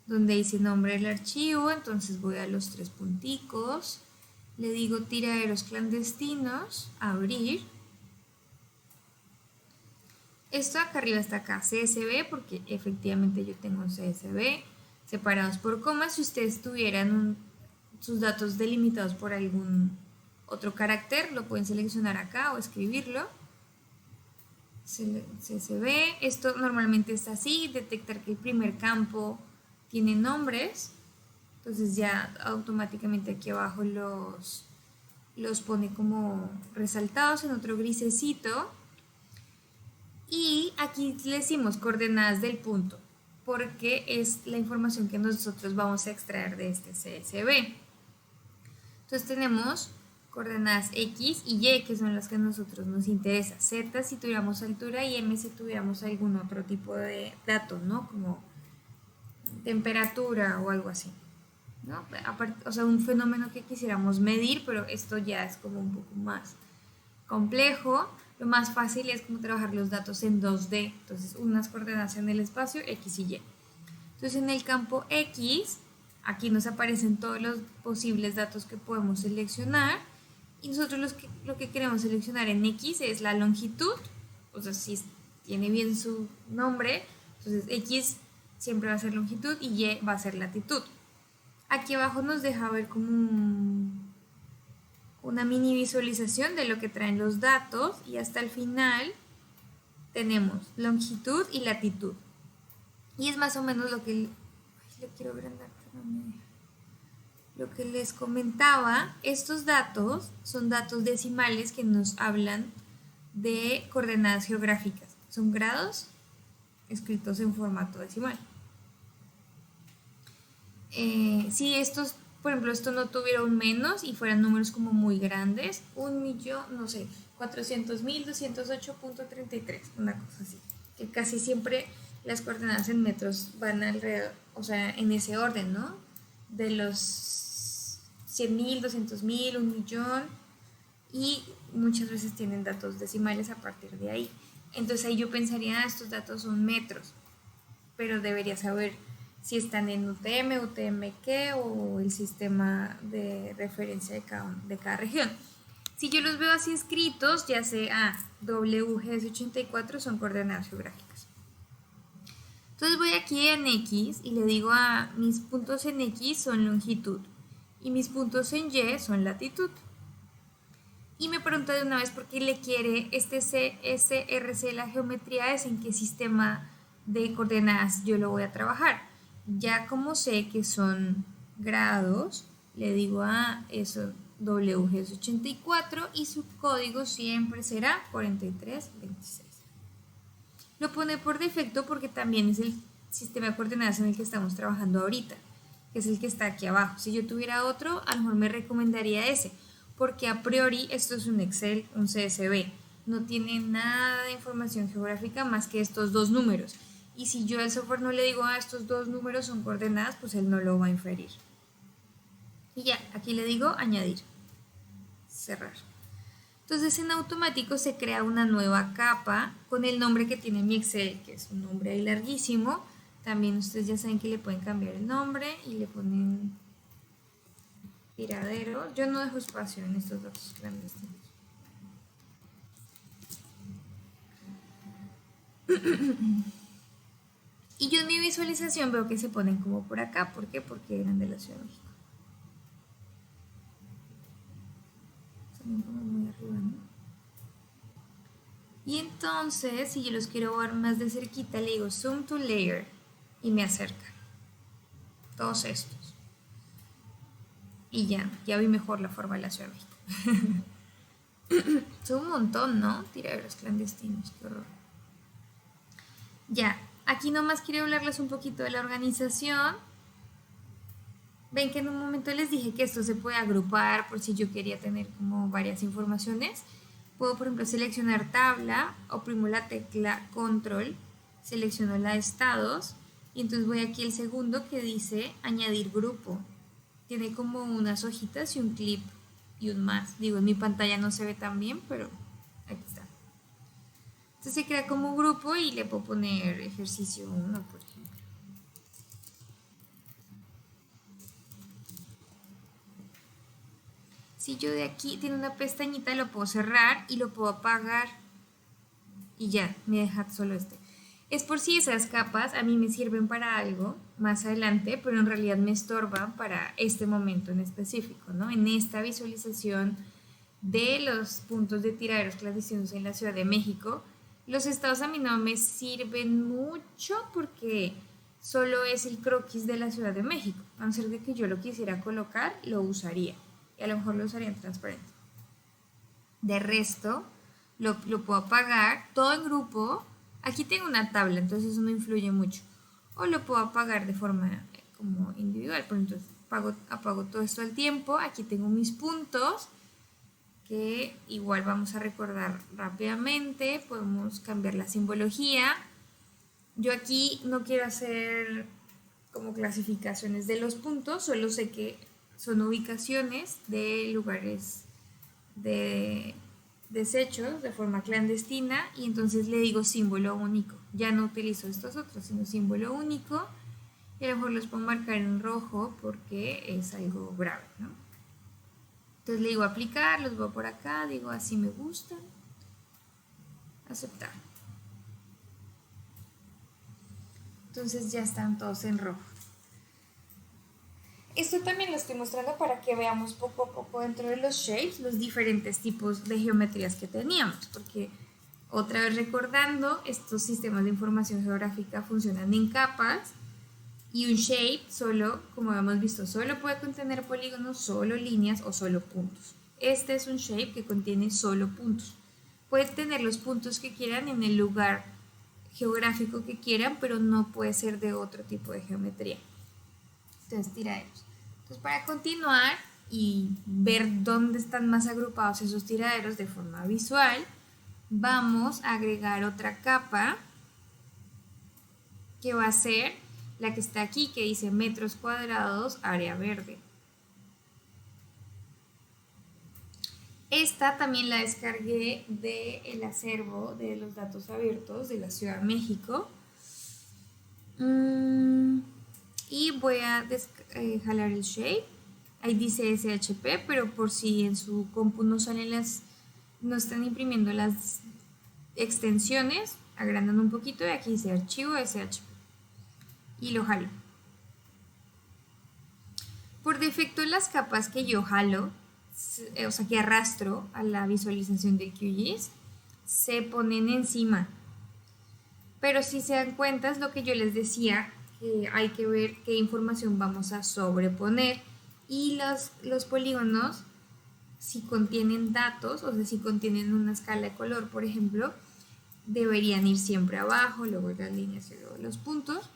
donde dice nombre del archivo, entonces voy a los 3 punticos, le digo tiraderos clandestinos, abrir. Esto acá arriba está acá, CSV, porque efectivamente yo tengo un CSV separados por comas. Si ustedes tuvieran sus datos delimitados por algún otro carácter, lo pueden seleccionar acá o escribirlo. CSV, esto normalmente está así, detectar que el primer campo tiene nombres, entonces ya automáticamente aquí abajo los pone como resaltados en otro grisecito. Y aquí le decimos coordenadas del punto, porque es la información que nosotros vamos a extraer de este CSV. Entonces tenemos coordenadas X y Y, que son las que a nosotros nos interesa. Z si tuviéramos altura y M si tuviéramos algún otro tipo de datos, ¿no? Como temperatura o algo así, ¿no? O sea, un fenómeno que quisiéramos medir, pero esto ya es como un poco más complejo. Lo más fácil es como trabajar los datos en 2D, entonces unas coordenadas en el espacio X y Y. Entonces en el campo X, aquí nos aparecen todos los posibles datos que podemos seleccionar y nosotros lo que queremos seleccionar en X es la longitud, o sea, si tiene bien su nombre, entonces X siempre va a ser longitud y Y va a ser latitud. Aquí abajo nos deja ver como una mini visualización de lo que traen los datos y hasta el final tenemos longitud y latitud. Y es más o menos lo que... lo quiero agrandar, pero no me deja. Lo que les comentaba, estos datos son datos decimales que nos hablan de coordenadas geográficas. Son grados escritos en formato decimal. Si estos, por ejemplo, esto no tuviera un menos y fueran números como muy grandes, 1.000.000, no sé, 400.208.33, una cosa así. Que casi siempre las coordenadas en metros van alrededor, o sea, en ese orden, ¿no? De los 100.000, 200.000, 1.000.000 y muchas veces tienen datos decimales a partir de ahí. Entonces ahí yo pensaría, estos datos son metros, pero debería saber si están en UTM, UTM-Qué o el sistema de referencia de cada región. Si yo los veo así escritos, ya sé, WGS84 son coordenadas geográficas. Entonces voy aquí en X y le digo mis puntos en X son longitud y mis puntos en Y son latitud. Y me pregunta de una vez por qué le quiere este SRC, la geometría es en qué sistema de coordenadas yo lo voy a trabajar. Ya como sé que son grados, le digo eso WGS84 y su código siempre será 4326. Lo pone por defecto porque también es el sistema de coordenadas en el que estamos trabajando ahorita, que es el que está aquí abajo. Si yo tuviera otro, a lo mejor me recomendaría ese, porque a priori esto es un Excel, un CSV, no tiene nada de información geográfica más que estos dos números. Y si yo al software no le digo estos dos números son coordenadas, pues él no lo va a inferir. Y ya, aquí le digo añadir, cerrar. Entonces en automático se crea una nueva capa con el nombre que tiene mi Excel, que es un nombre ahí larguísimo. También ustedes ya saben que le pueden cambiar el nombre y le ponen tiradero. Yo no dejo espacio en estos datos clandestinos. Y yo en mi visualización veo que se ponen como por acá. ¿Por qué? Porque eran de la Ciudad de México. Salen como muy arriba, ¿no? Y entonces, si yo los quiero ver más de cerquita, le digo Zoom to Layer y me acerca. Todos estos. Y ya vi mejor la forma de la Ciudad de México. Son un montón, ¿no? Tiraderos clandestinos, qué horror. Ya, aquí nomás quiero hablarles un poquito de la organización. Ven que en un momento les dije que esto se puede agrupar por si yo quería tener como varias informaciones. Puedo, por ejemplo, seleccionar tabla, oprimo la tecla control, selecciono la de estados y entonces voy aquí al segundo que dice añadir grupo. Tiene como unas hojitas y un clip y un más. Digo, en mi pantalla no se ve tan bien, pero aquí está. Entonces se crea como grupo y le puedo poner ejercicio 1, por ejemplo. Si yo de aquí tiene una pestañita, lo puedo cerrar y lo puedo apagar. Y ya, me deja solo este. Es por si esas capas a mí me sirven para algo más adelante, pero en realidad me estorban para este momento en específico, ¿no? En esta visualización de los puntos de tiraderos clandestinos en la Ciudad de México, los estados a mí no me sirven mucho porque solo es el croquis de la Ciudad de México. A no ser de que yo lo quisiera colocar, lo usaría. Y a lo mejor lo usaría en transparente. De resto, lo puedo apagar todo en grupo. Aquí tengo una tabla, entonces eso no influye mucho. O lo puedo apagar de forma como individual. Por entonces apago todo esto al tiempo. Aquí tengo mis puntos. que igual vamos a recordar rápidamente. Podemos cambiar la simbología. Yo aquí no quiero hacer como clasificaciones de los puntos, solo sé que son ubicaciones de lugares de desechos de forma clandestina y entonces le digo símbolo único. Ya no utilizo estos otros, sino símbolo único, y a lo mejor los puedo marcar en rojo porque es algo grave, ¿no? Entonces le digo aplicar, los veo por acá, digo así me gustan, aceptar. Entonces ya están todos en rojo. Esto también lo estoy mostrando para que veamos poco a poco dentro de los shapes los diferentes tipos de geometrías que teníamos, porque otra vez recordando, estos sistemas de información geográfica funcionan en capas y un shape solo, como hemos visto, solo puede contener polígonos, solo líneas o solo puntos. Este es un shape que contiene solo puntos. Pueden tener los puntos que quieran en el lugar geográfico que quieran, pero no puede ser de otro tipo de geometría. Entonces tiraderos. Entonces para continuar y ver dónde están más agrupados esos tiraderos de forma visual, vamos a agregar otra capa que va a ser la que está aquí, que dice metros cuadrados área verde. Esta también la descargué del acervo de los datos abiertos de la Ciudad de México. Y voy a jalar el shape. Ahí dice SHP, pero por si en su compu no salen no están imprimiendo las extensiones, agrandan un poquito y aquí dice archivo SHP. Y lo jalo. Por defecto las capas que yo jalo, o sea que arrastro a la visualización del QGIS, se ponen encima. Pero si se dan cuenta es lo que yo les decía, que hay que ver qué información vamos a sobreponer. Y los polígonos, si contienen datos, o sea, si contienen una escala de color, por ejemplo, deberían ir siempre abajo, luego las líneas y luego los puntos.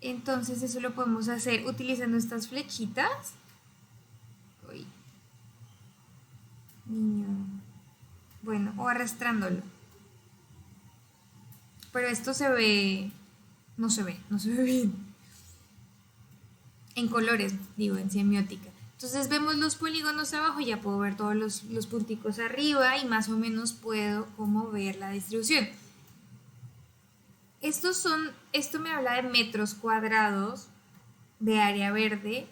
Entonces eso lo podemos hacer utilizando estas flechitas. Uy. Niño. Bueno, o arrastrándolo. Pero esto se ve, no se ve bien. En colores, digo, en semiótica. Entonces vemos los polígonos abajo, ya puedo ver todos los punticos arriba y más o menos puedo como ver la distribución. Esto me habla de metros cuadrados de área verde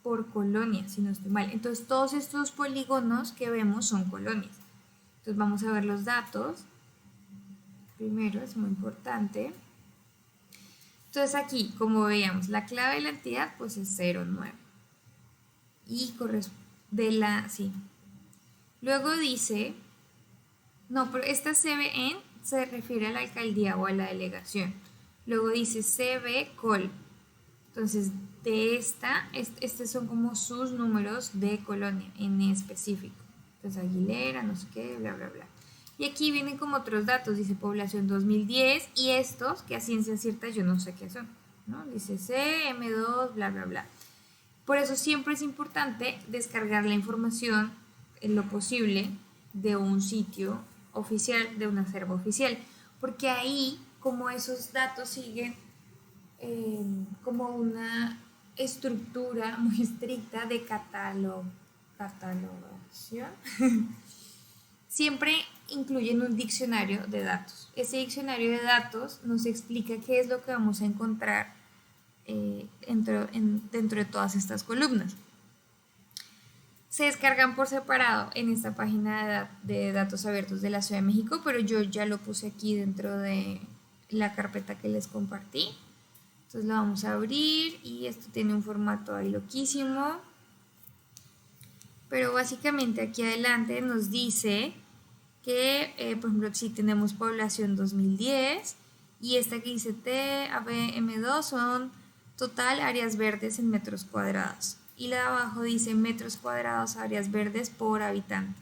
por colonia, si no estoy mal. Entonces todos estos polígonos que vemos son colonias. Entonces vamos a ver los datos. Primero, es muy importante. Entonces aquí, como veíamos, la clave de la entidad pues es 09. Y sí. Luego dice, no, pero esta CBN se refiere a la alcaldía o a la delegación. Luego dice CB Col. Entonces, de estos son como sus números de colonia en específico. Entonces, Aguilera, no sé qué, bla, bla, bla. Y aquí vienen como otros datos, dice población 2010 y estos, que a ciencia cierta yo no sé qué son, ¿no? Dice C, M2, bla, bla, bla. Por eso siempre es importante descargar la información en lo posible de un sitio oficial, de un acervo oficial, porque ahí, como esos datos siguen como una estructura muy estricta de catalogación, siempre incluyen un diccionario de datos. Ese diccionario de datos nos explica qué es lo que vamos a encontrar dentro de todas estas columnas. Se descargan por separado en esta página de datos abiertos de la Ciudad de México, pero yo ya lo puse aquí dentro de la carpeta que les compartí. Entonces lo vamos a abrir y esto tiene un formato ahí loquísimo. Pero básicamente aquí adelante nos dice que, por ejemplo, si tenemos población 2010 y esta que dice TABM2 son total áreas verdes en metros cuadrados. Y la de abajo dice metros cuadrados áreas verdes por habitante.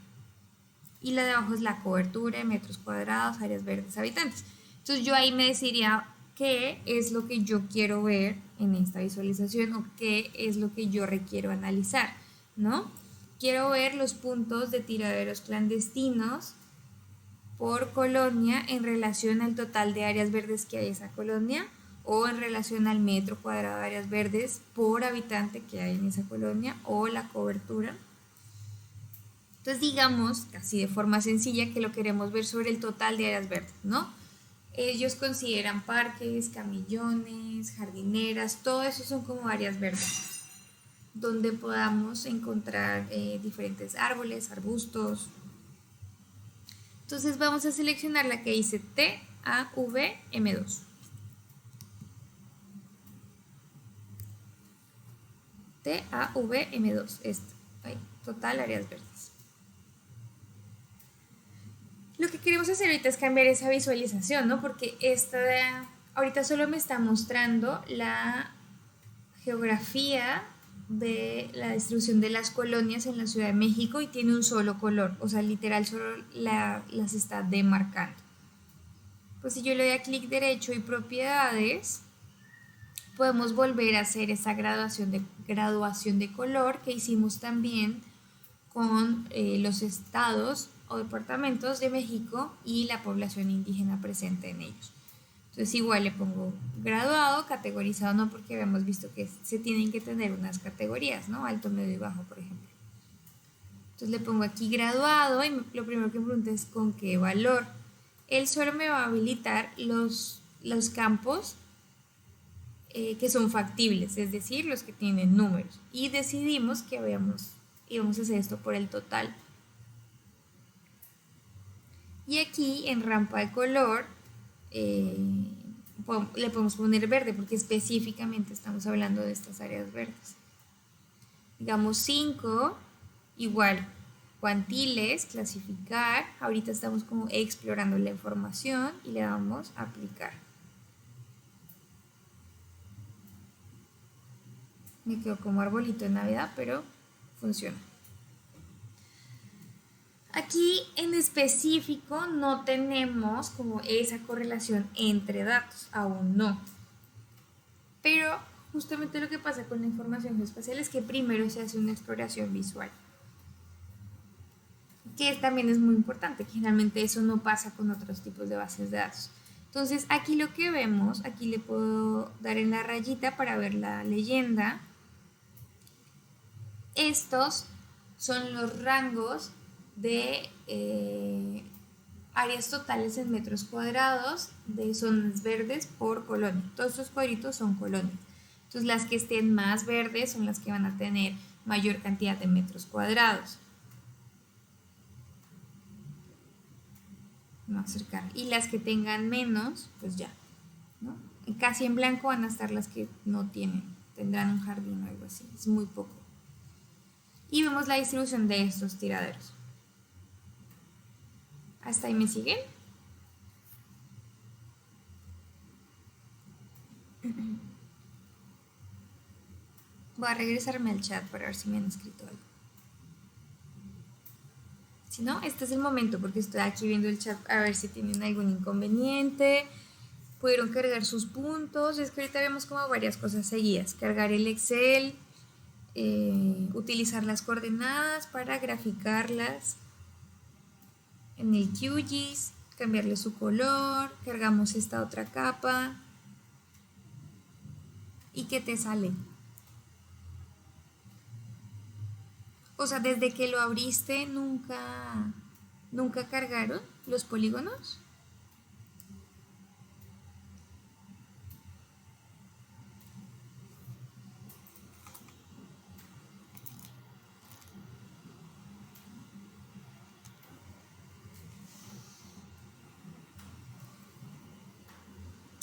Y la de abajo es la cobertura de metros cuadrados áreas verdes habitantes. Entonces yo ahí me decidiría qué es lo que yo quiero ver en esta visualización o qué es lo que yo requiero analizar, ¿no? quiero ver los puntos de tiraderos clandestinos por colonia en relación al total de áreas verdes que hay en esa colonia o en relación al metro cuadrado de áreas verdes por habitante que hay en esa colonia o la cobertura. Entonces digamos, casi de forma sencilla, que lo queremos ver sobre el total de áreas verdes, ¿no? Ellos consideran parques, camillones, jardineras, todo eso son como áreas verdes, donde podamos encontrar diferentes árboles, arbustos. Entonces vamos a seleccionar la que dice TAVM2. TAVM2, total áreas verdes. Lo que queremos hacer ahorita es cambiar esa visualización, ¿no? Porque ahorita solo me está mostrando la geografía de la distribución de las colonias en la Ciudad de México y tiene un solo color, o sea, literal solo las está demarcando. Pues si yo le doy a clic derecho y propiedades, podemos volver a hacer esa graduación de color que hicimos también con los estados o departamentos de México y la población indígena presente en ellos. Entonces igual le pongo graduado, categorizado no, porque habíamos visto que se tienen que tener unas categorías, ¿no? Alto, medio y bajo, por ejemplo. Entonces le pongo aquí graduado y lo primero que me pregunta es con qué valor. Él solo me va a habilitar los campos que son factibles, es decir, los que tienen números. Y decidimos que íbamos a hacer esto por el total. Y aquí en rampa de color le podemos poner verde porque específicamente estamos hablando de estas áreas verdes. Digamos 5, igual, cuantiles, clasificar. Ahorita estamos como explorando la información y le damos a aplicar. Me quedó como arbolito de Navidad, pero funciona. Aquí en específico no tenemos como esa correlación entre datos, aún no. Pero justamente lo que pasa con la información geoespacial es que primero se hace una exploración visual, que también es muy importante, que generalmente eso no pasa con otros tipos de bases de datos. Entonces aquí lo que vemos, aquí le puedo dar en la rayita para ver la leyenda. Estos son los rangos de áreas totales en metros cuadrados de zonas verdes por colonia. Todos estos cuadritos son colonias. Entonces las que estén más verdes son las que van a tener mayor cantidad de metros cuadrados. Vamos a acercar. Y las que tengan menos, pues ya, ¿no? Casi en blanco van a estar las que no tendrán un jardín o algo así. Es muy poco. Y vemos la distribución de estos tiraderos. ¿Hasta ahí me siguen? Voy a regresarme al chat para ver si me han escrito algo. Si no, este es el momento porque estoy aquí viendo el chat a ver si tienen algún inconveniente. Pudieron cargar sus puntos. Es que ahorita vemos como varias cosas seguidas. Cargar el Excel, utilizar las coordenadas para graficarlas en el QGIS, cambiarle su color, cargamos esta otra capa. ¿Y qué te sale? O sea, desde que lo abriste nunca cargaron los polígonos.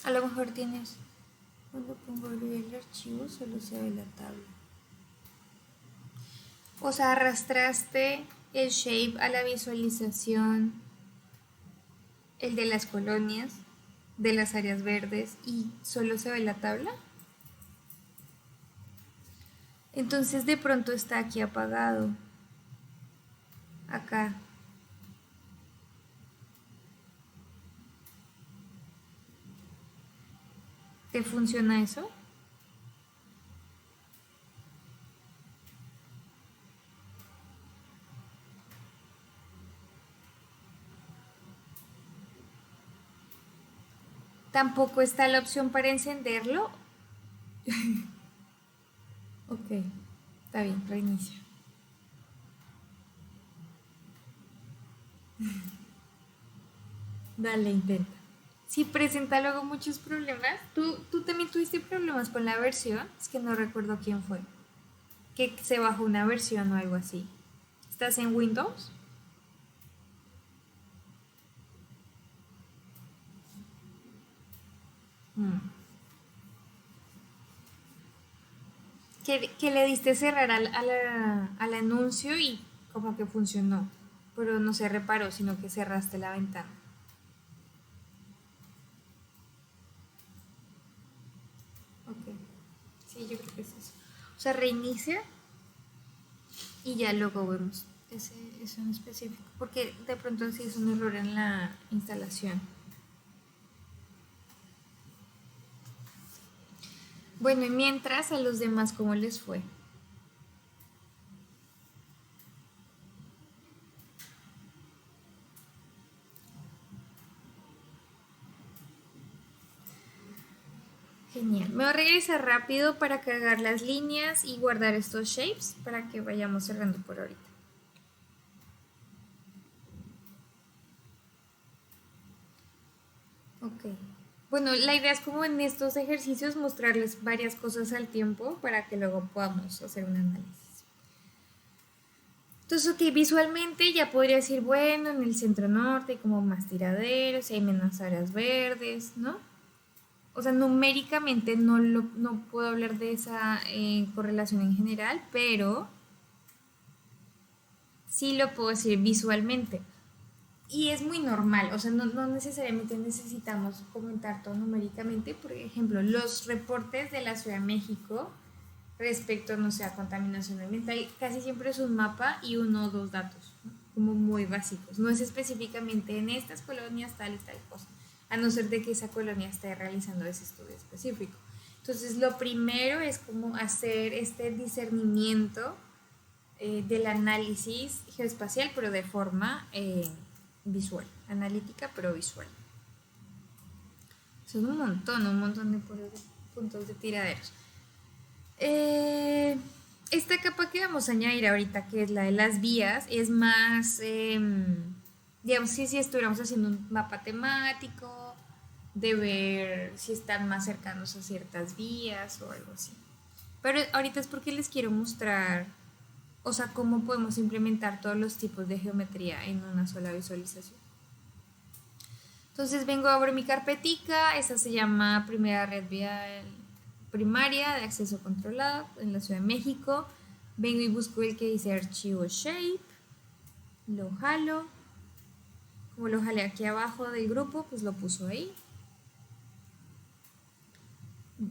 A lo mejor tienes, cuando pongo el archivo solo se ve la tabla. O sea, arrastraste el shape a la visualización, el de las colonias, de las áreas verdes y solo se ve la tabla. Entonces de pronto está aquí apagado. Acá. ¿Te funciona eso? Tampoco está la opción para encenderlo. Ok, está bien, reinicio. Dale, intenta. Si presenta luego muchos problemas, ¿tú también tuviste problemas con la versión? Es que no recuerdo quién fue. Que se bajó una versión o algo así. ¿Estás en Windows? Mm. Que le diste cerrar al anuncio y como que funcionó. Pero no se reparó, sino que cerraste la ventana. Ok. Sí, yo creo que es eso. O sea, reinicia y ya luego vemos eso en específico. Porque de pronto sí es un error en la instalación. Bueno, y mientras a los demás, ¿cómo les fue? Genial. Me voy a regresar rápido para cargar las líneas y guardar estos shapes para que vayamos cerrando por ahorita. Ok. Bueno, la idea es como en estos ejercicios mostrarles varias cosas al tiempo para que luego podamos hacer un análisis. Entonces, ok, visualmente ya podría decir, bueno, en el centro norte hay como más tiraderos, hay menos áreas verdes, ¿no? O sea, numéricamente no puedo hablar de esa correlación en general, pero sí lo puedo decir visualmente. Y es muy normal, o sea, no necesariamente necesitamos comentar todo numéricamente. Por ejemplo, los reportes de la Ciudad de México respecto, no sé, a contaminación ambiental, casi siempre es un mapa y uno o dos datos, ¿no? Como muy básicos. No es específicamente en estas colonias tal y tal cosa, a no ser de que esa colonia esté realizando ese estudio específico. Entonces, lo primero es como hacer este discernimiento del análisis geoespacial, pero de forma visual, analítica, pero visual. Son un montón de puntos de tiraderos. Eh, esta capa que vamos a añadir ahorita, que es la de las vías, es más, digamos, si estuviéramos haciendo un mapa temático, de ver si están más cercanos a ciertas vías o algo así. Pero ahorita es porque les quiero mostrar, o sea, cómo podemos implementar todos los tipos de geometría en una sola visualización. Entonces vengo, abro mi carpetica, esta se llama Primera Red Vial Primaria de Acceso Controlado en la Ciudad de México. Vengo y busco el que dice Archivo Shape, lo jalo, como lo jalé aquí abajo del grupo, pues lo puso ahí.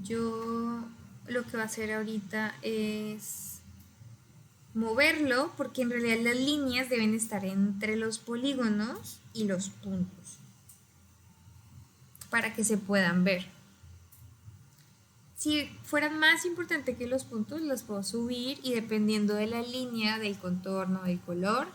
Yo lo que voy a hacer ahorita es moverlo porque en realidad las líneas deben estar entre los polígonos y los puntos para que se puedan ver. Si fueran más importante que los puntos, los puedo subir y dependiendo de la línea, del contorno, del color,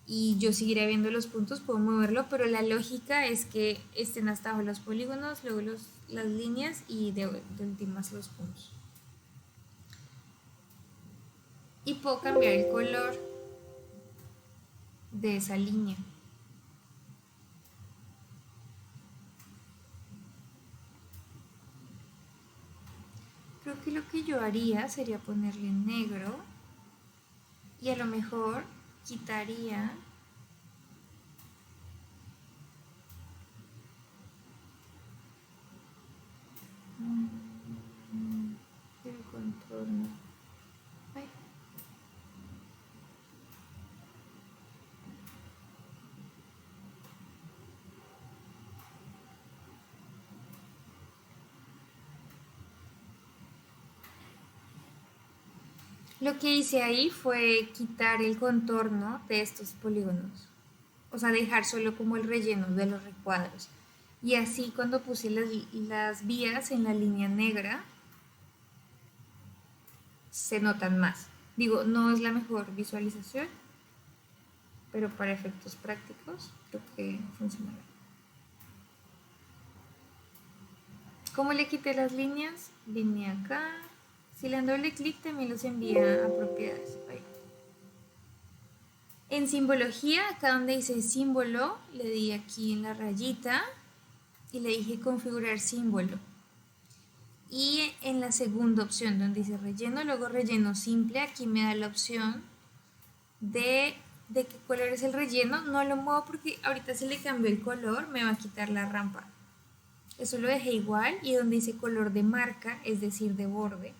y yo seguiré viendo los puntos, puedo moverlo, pero la lógica es que estén hasta abajo los polígonos, luego las líneas y de últimas los puntos. Y puedo cambiar el color de esa línea. Creo que lo que yo haría sería ponerle negro y a lo mejor quitaría el contorno. Ay. Lo que hice ahí fue quitar el contorno de estos polígonos, o sea, dejar solo como el relleno de los recuadros. Y así cuando puse las vías en la línea negra, se notan más. Digo, no es la mejor visualización, pero para efectos prácticos creo que funcionará. ¿Cómo le quité las líneas? Vine acá. Si le dan doble clic también los envía a propiedades. Ahí. En simbología, acá donde dice símbolo, le di aquí en la rayita y le dije configurar símbolo. Y en la segunda opción donde dice relleno, luego relleno simple, aquí me da la opción de qué color es el relleno. No lo muevo porque ahorita se le cambió el color, me va a quitar la rampa. Eso lo dejé igual, y donde dice color de marca, es decir, de borde,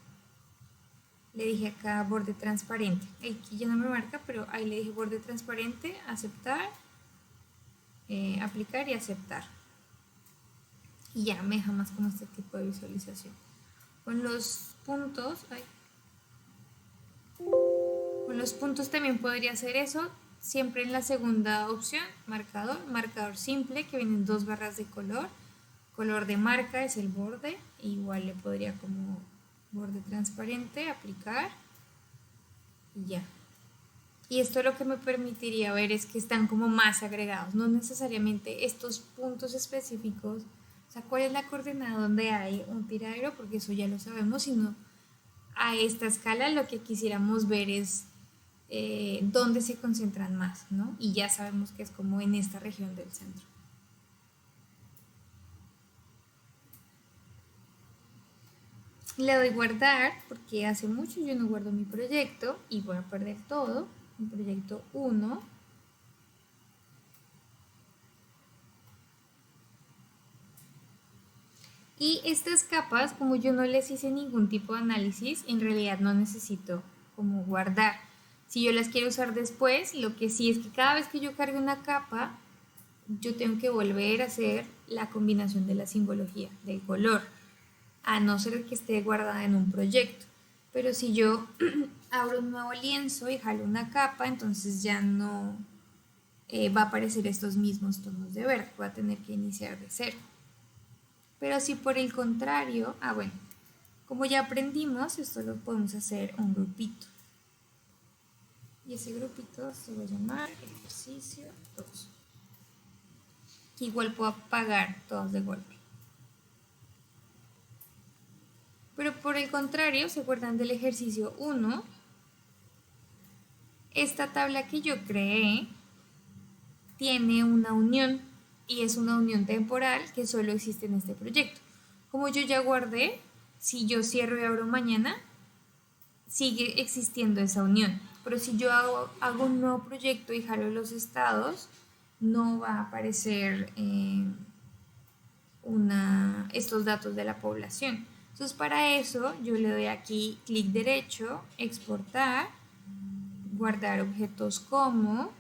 le dije acá borde transparente. Aquí ya no me marca, pero ahí le dije borde transparente, aceptar, aplicar y aceptar. Y ya me deja más como este tipo de visualización. Con los puntos, con los puntos también podría hacer eso, siempre en la segunda opción, marcador, marcador simple, que vienen 2 barras de color. Color de marca es el borde, igual le podría como borde transparente, aplicar y ya. Y esto lo que me permitiría ver es que están como más agregados, no necesariamente estos puntos específicos, o sea, cuál es la coordenada donde hay un tiradero, porque eso ya lo sabemos, sino a esta escala lo que quisiéramos ver es dónde se concentran más, ¿no? Y ya sabemos que es como en esta región del centro. Le doy guardar porque hace mucho yo no guardo mi proyecto y voy a perder todo. Mi proyecto 1. Y estas capas, como yo no les hice ningún tipo de análisis, en realidad no necesito como guardar. Si yo las quiero usar después, lo que sí es que cada vez que yo cargue una capa, yo tengo que volver a hacer la combinación de la simbología, del color, a no ser que esté guardada en un proyecto. Pero si yo abro un nuevo lienzo y jalo una capa, entonces ya no va a aparecer estos mismos tonos de verde, voy a tener que iniciar de cero. Pero si por el contrario, bueno, como ya aprendimos, esto lo podemos hacer un grupito. Y ese grupito se va a llamar ejercicio 2. Que igual puedo apagar todos de golpe. Pero por el contrario, ¿se acuerdan del ejercicio 1? Esta tabla que yo creé tiene una unión, y es una unión temporal que solo existe en este proyecto. Como yo ya guardé, si yo cierro y abro mañana, sigue existiendo esa unión. Pero si yo hago un nuevo proyecto y jalo los estados, no va a aparecer estos datos de la población. Entonces para eso yo le doy aquí clic derecho, exportar, guardar objetos como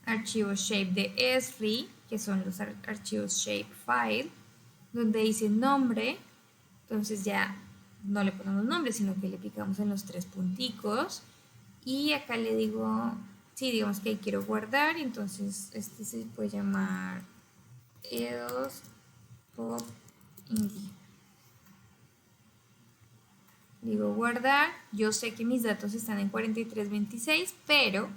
archivos shape de Esri, que son los archivos shapefile, donde dice nombre, entonces ya no le ponemos nombre, sino que le picamos en los 3 punticos y acá le digo, sí, digamos que quiero guardar, entonces este se puede llamar EOS Pop Indie. Digo guardar, yo sé que mis datos están en 4326, pero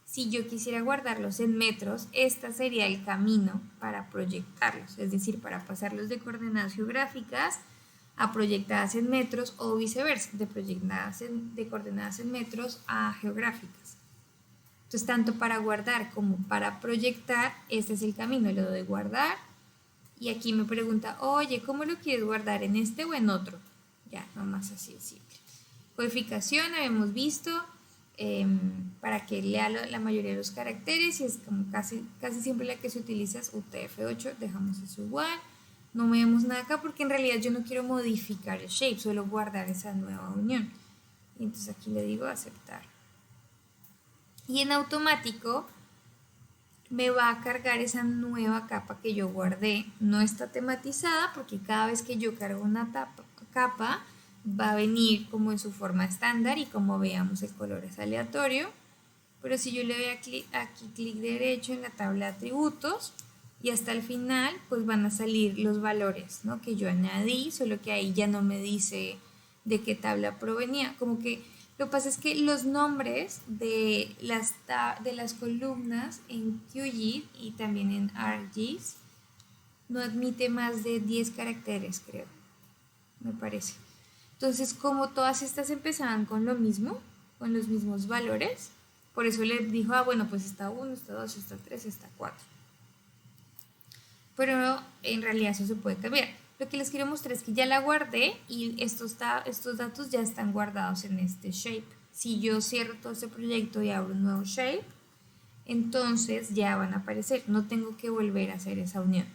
si yo quisiera guardarlos en metros, este sería el camino para proyectarlos, es decir, para pasarlos de coordenadas geográficas a proyectadas en metros o viceversa, de coordenadas en metros a geográficas. Entonces, tanto para guardar como para proyectar, este es el camino. Le doy guardar y aquí me pregunta, oye, ¿cómo lo quieres guardar? ¿En este o en otro? Ya, nomás así de simple. Codificación, habíamos visto, para que lea la mayoría de los caracteres, y es como casi siempre la que se utiliza es UTF-8, dejamos eso igual. No movemos nada acá porque en realidad yo no quiero modificar el shape, solo guardar esa nueva unión. Y entonces aquí le digo aceptar. Y en automático me va a cargar esa nueva capa que yo guardé. No está tematizada porque cada vez que yo cargo una capa va a venir como en su forma estándar, y como veamos el color es aleatorio. Pero si yo le doy aquí clic derecho en la tabla de atributos y hasta el final, pues van a salir los valores, ¿no?, que yo añadí, solo que ahí ya no me dice de qué tabla provenía. Como que lo que pasa es que los nombres de las columnas en QGIS y también en ArcGIS no admite más de 10 caracteres, creo, me parece. Entonces, como todas estas empezaban con lo mismo, con los mismos valores, por eso le dijo, bueno, pues está 1, está 2, está 3, está 4. Pero en realidad eso se puede cambiar. Lo que les quiero mostrar es que ya la guardé y estos datos ya están guardados en este shape. Si yo cierro todo este proyecto y abro un nuevo shape, entonces ya van a aparecer. No tengo que volver a hacer esa unión.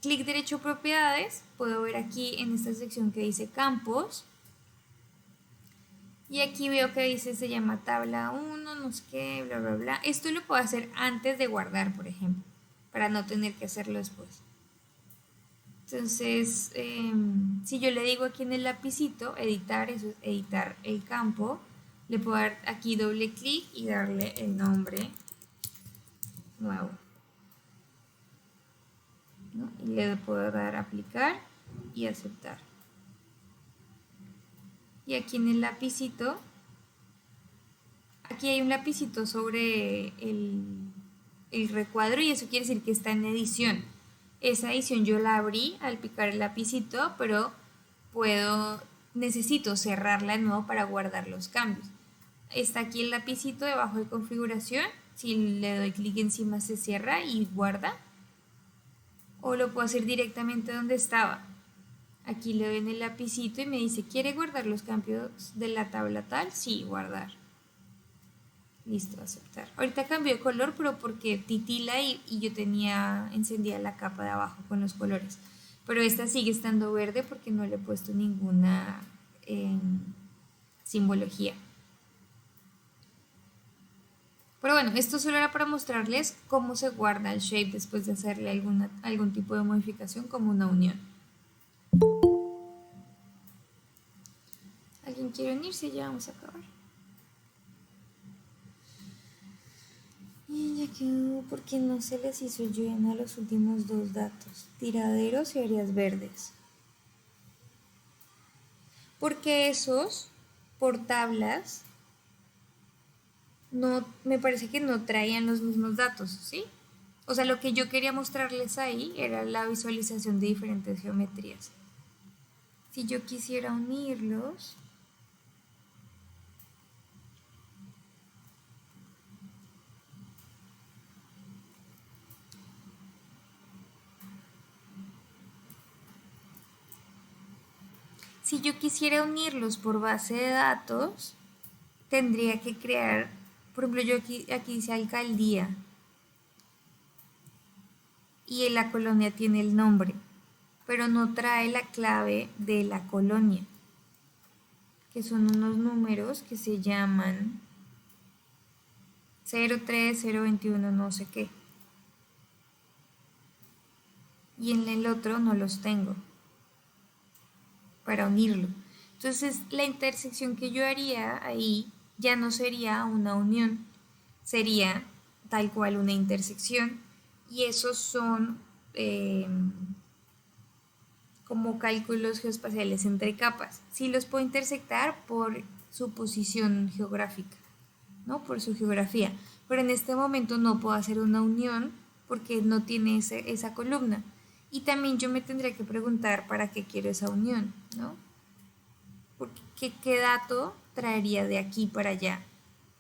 Clic derecho propiedades, puedo ver aquí en esta sección que dice campos. Y aquí veo que dice, se llama tabla 1, no sé qué, bla, bla, bla. Esto lo puedo hacer antes de guardar, por ejemplo, para no tener que hacerlo después. Entonces, si yo le digo aquí en el lapicito, editar, eso es editar el campo, le puedo dar aquí doble clic y darle el nombre nuevo, ¿no? Y le puedo dar aplicar y aceptar. Y aquí en el lapicito, aquí hay un lapicito sobre el recuadro y eso quiere decir que está en edición. Esa edición yo la abrí al picar el lapicito, pero necesito cerrarla de nuevo para guardar los cambios. Está aquí el lapicito debajo de configuración, si le doy clic encima se cierra y guarda, o lo puedo hacer directamente donde estaba. Aquí le doy en el lapicito y me dice, ¿quiere guardar los cambios de la tabla tal? Sí, guardar. Listo, aceptar. Ahorita cambió de color, pero porque titila y yo tenía encendida la capa de abajo con los colores. Pero esta sigue estando verde porque no le he puesto ninguna simbología. Pero bueno, esto solo era para mostrarles cómo se guarda el shape después de hacerle algún tipo de modificación como una unión. ¿Alguien quiere unirse? Ya vamos a acabar. Y ya quedó porque no se les hizo llena los últimos dos datos, tiraderos y áreas verdes. Porque esos, por tablas, no, me parece que no traían los mismos datos, ¿sí? O sea, lo que yo quería mostrarles ahí era la visualización de diferentes geometrías. Si yo quisiera unirlos, por base de datos, tendría que crear, por ejemplo, yo aquí dice alcaldía y en la colonia tiene el nombre, pero no trae la clave de la colonia, que son unos números que se llaman 03, 021, no sé qué. Y en el otro no los tengo para unirlo. Entonces la intersección que yo haría ahí ya no sería una unión, sería tal cual una intersección y esos son como cálculos geoespaciales entre capas. Sí los puedo intersectar por su posición geográfica, ¿no? Por su geografía, pero en este momento no puedo hacer una unión porque no tiene esa columna. Y también yo me tendría que preguntar para qué quiero esa unión, ¿no? Porque qué dato traería de aquí para allá.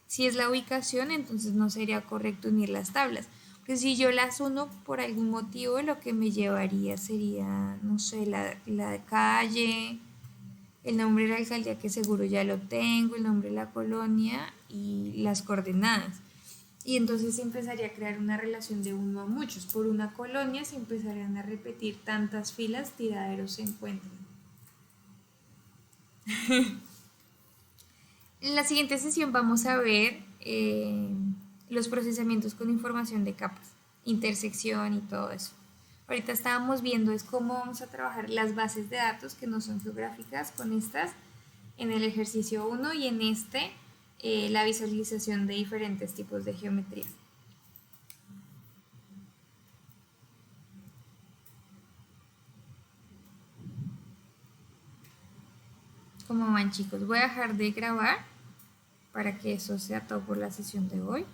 Si es la ubicación, entonces no sería correcto unir las tablas. Porque si yo las uno por algún motivo, lo que me llevaría sería, no sé, la calle, el nombre de la alcaldía que seguro ya lo tengo, el nombre de la colonia y las coordenadas. Y entonces se empezaría a crear una relación de uno a muchos. Por una colonia se empezarían a repetir tantas filas, tiraderos se encuentran. En la siguiente sesión vamos a ver los procesamientos con información de capas, intersección y todo eso. Ahorita estábamos viendo es cómo vamos a trabajar las bases de datos que no son geográficas con estas en el ejercicio 1 y en este la visualización de diferentes tipos de geometrías. ¿Cómo van, chicos? Voy a dejar de grabar para que eso sea todo por la sesión de hoy.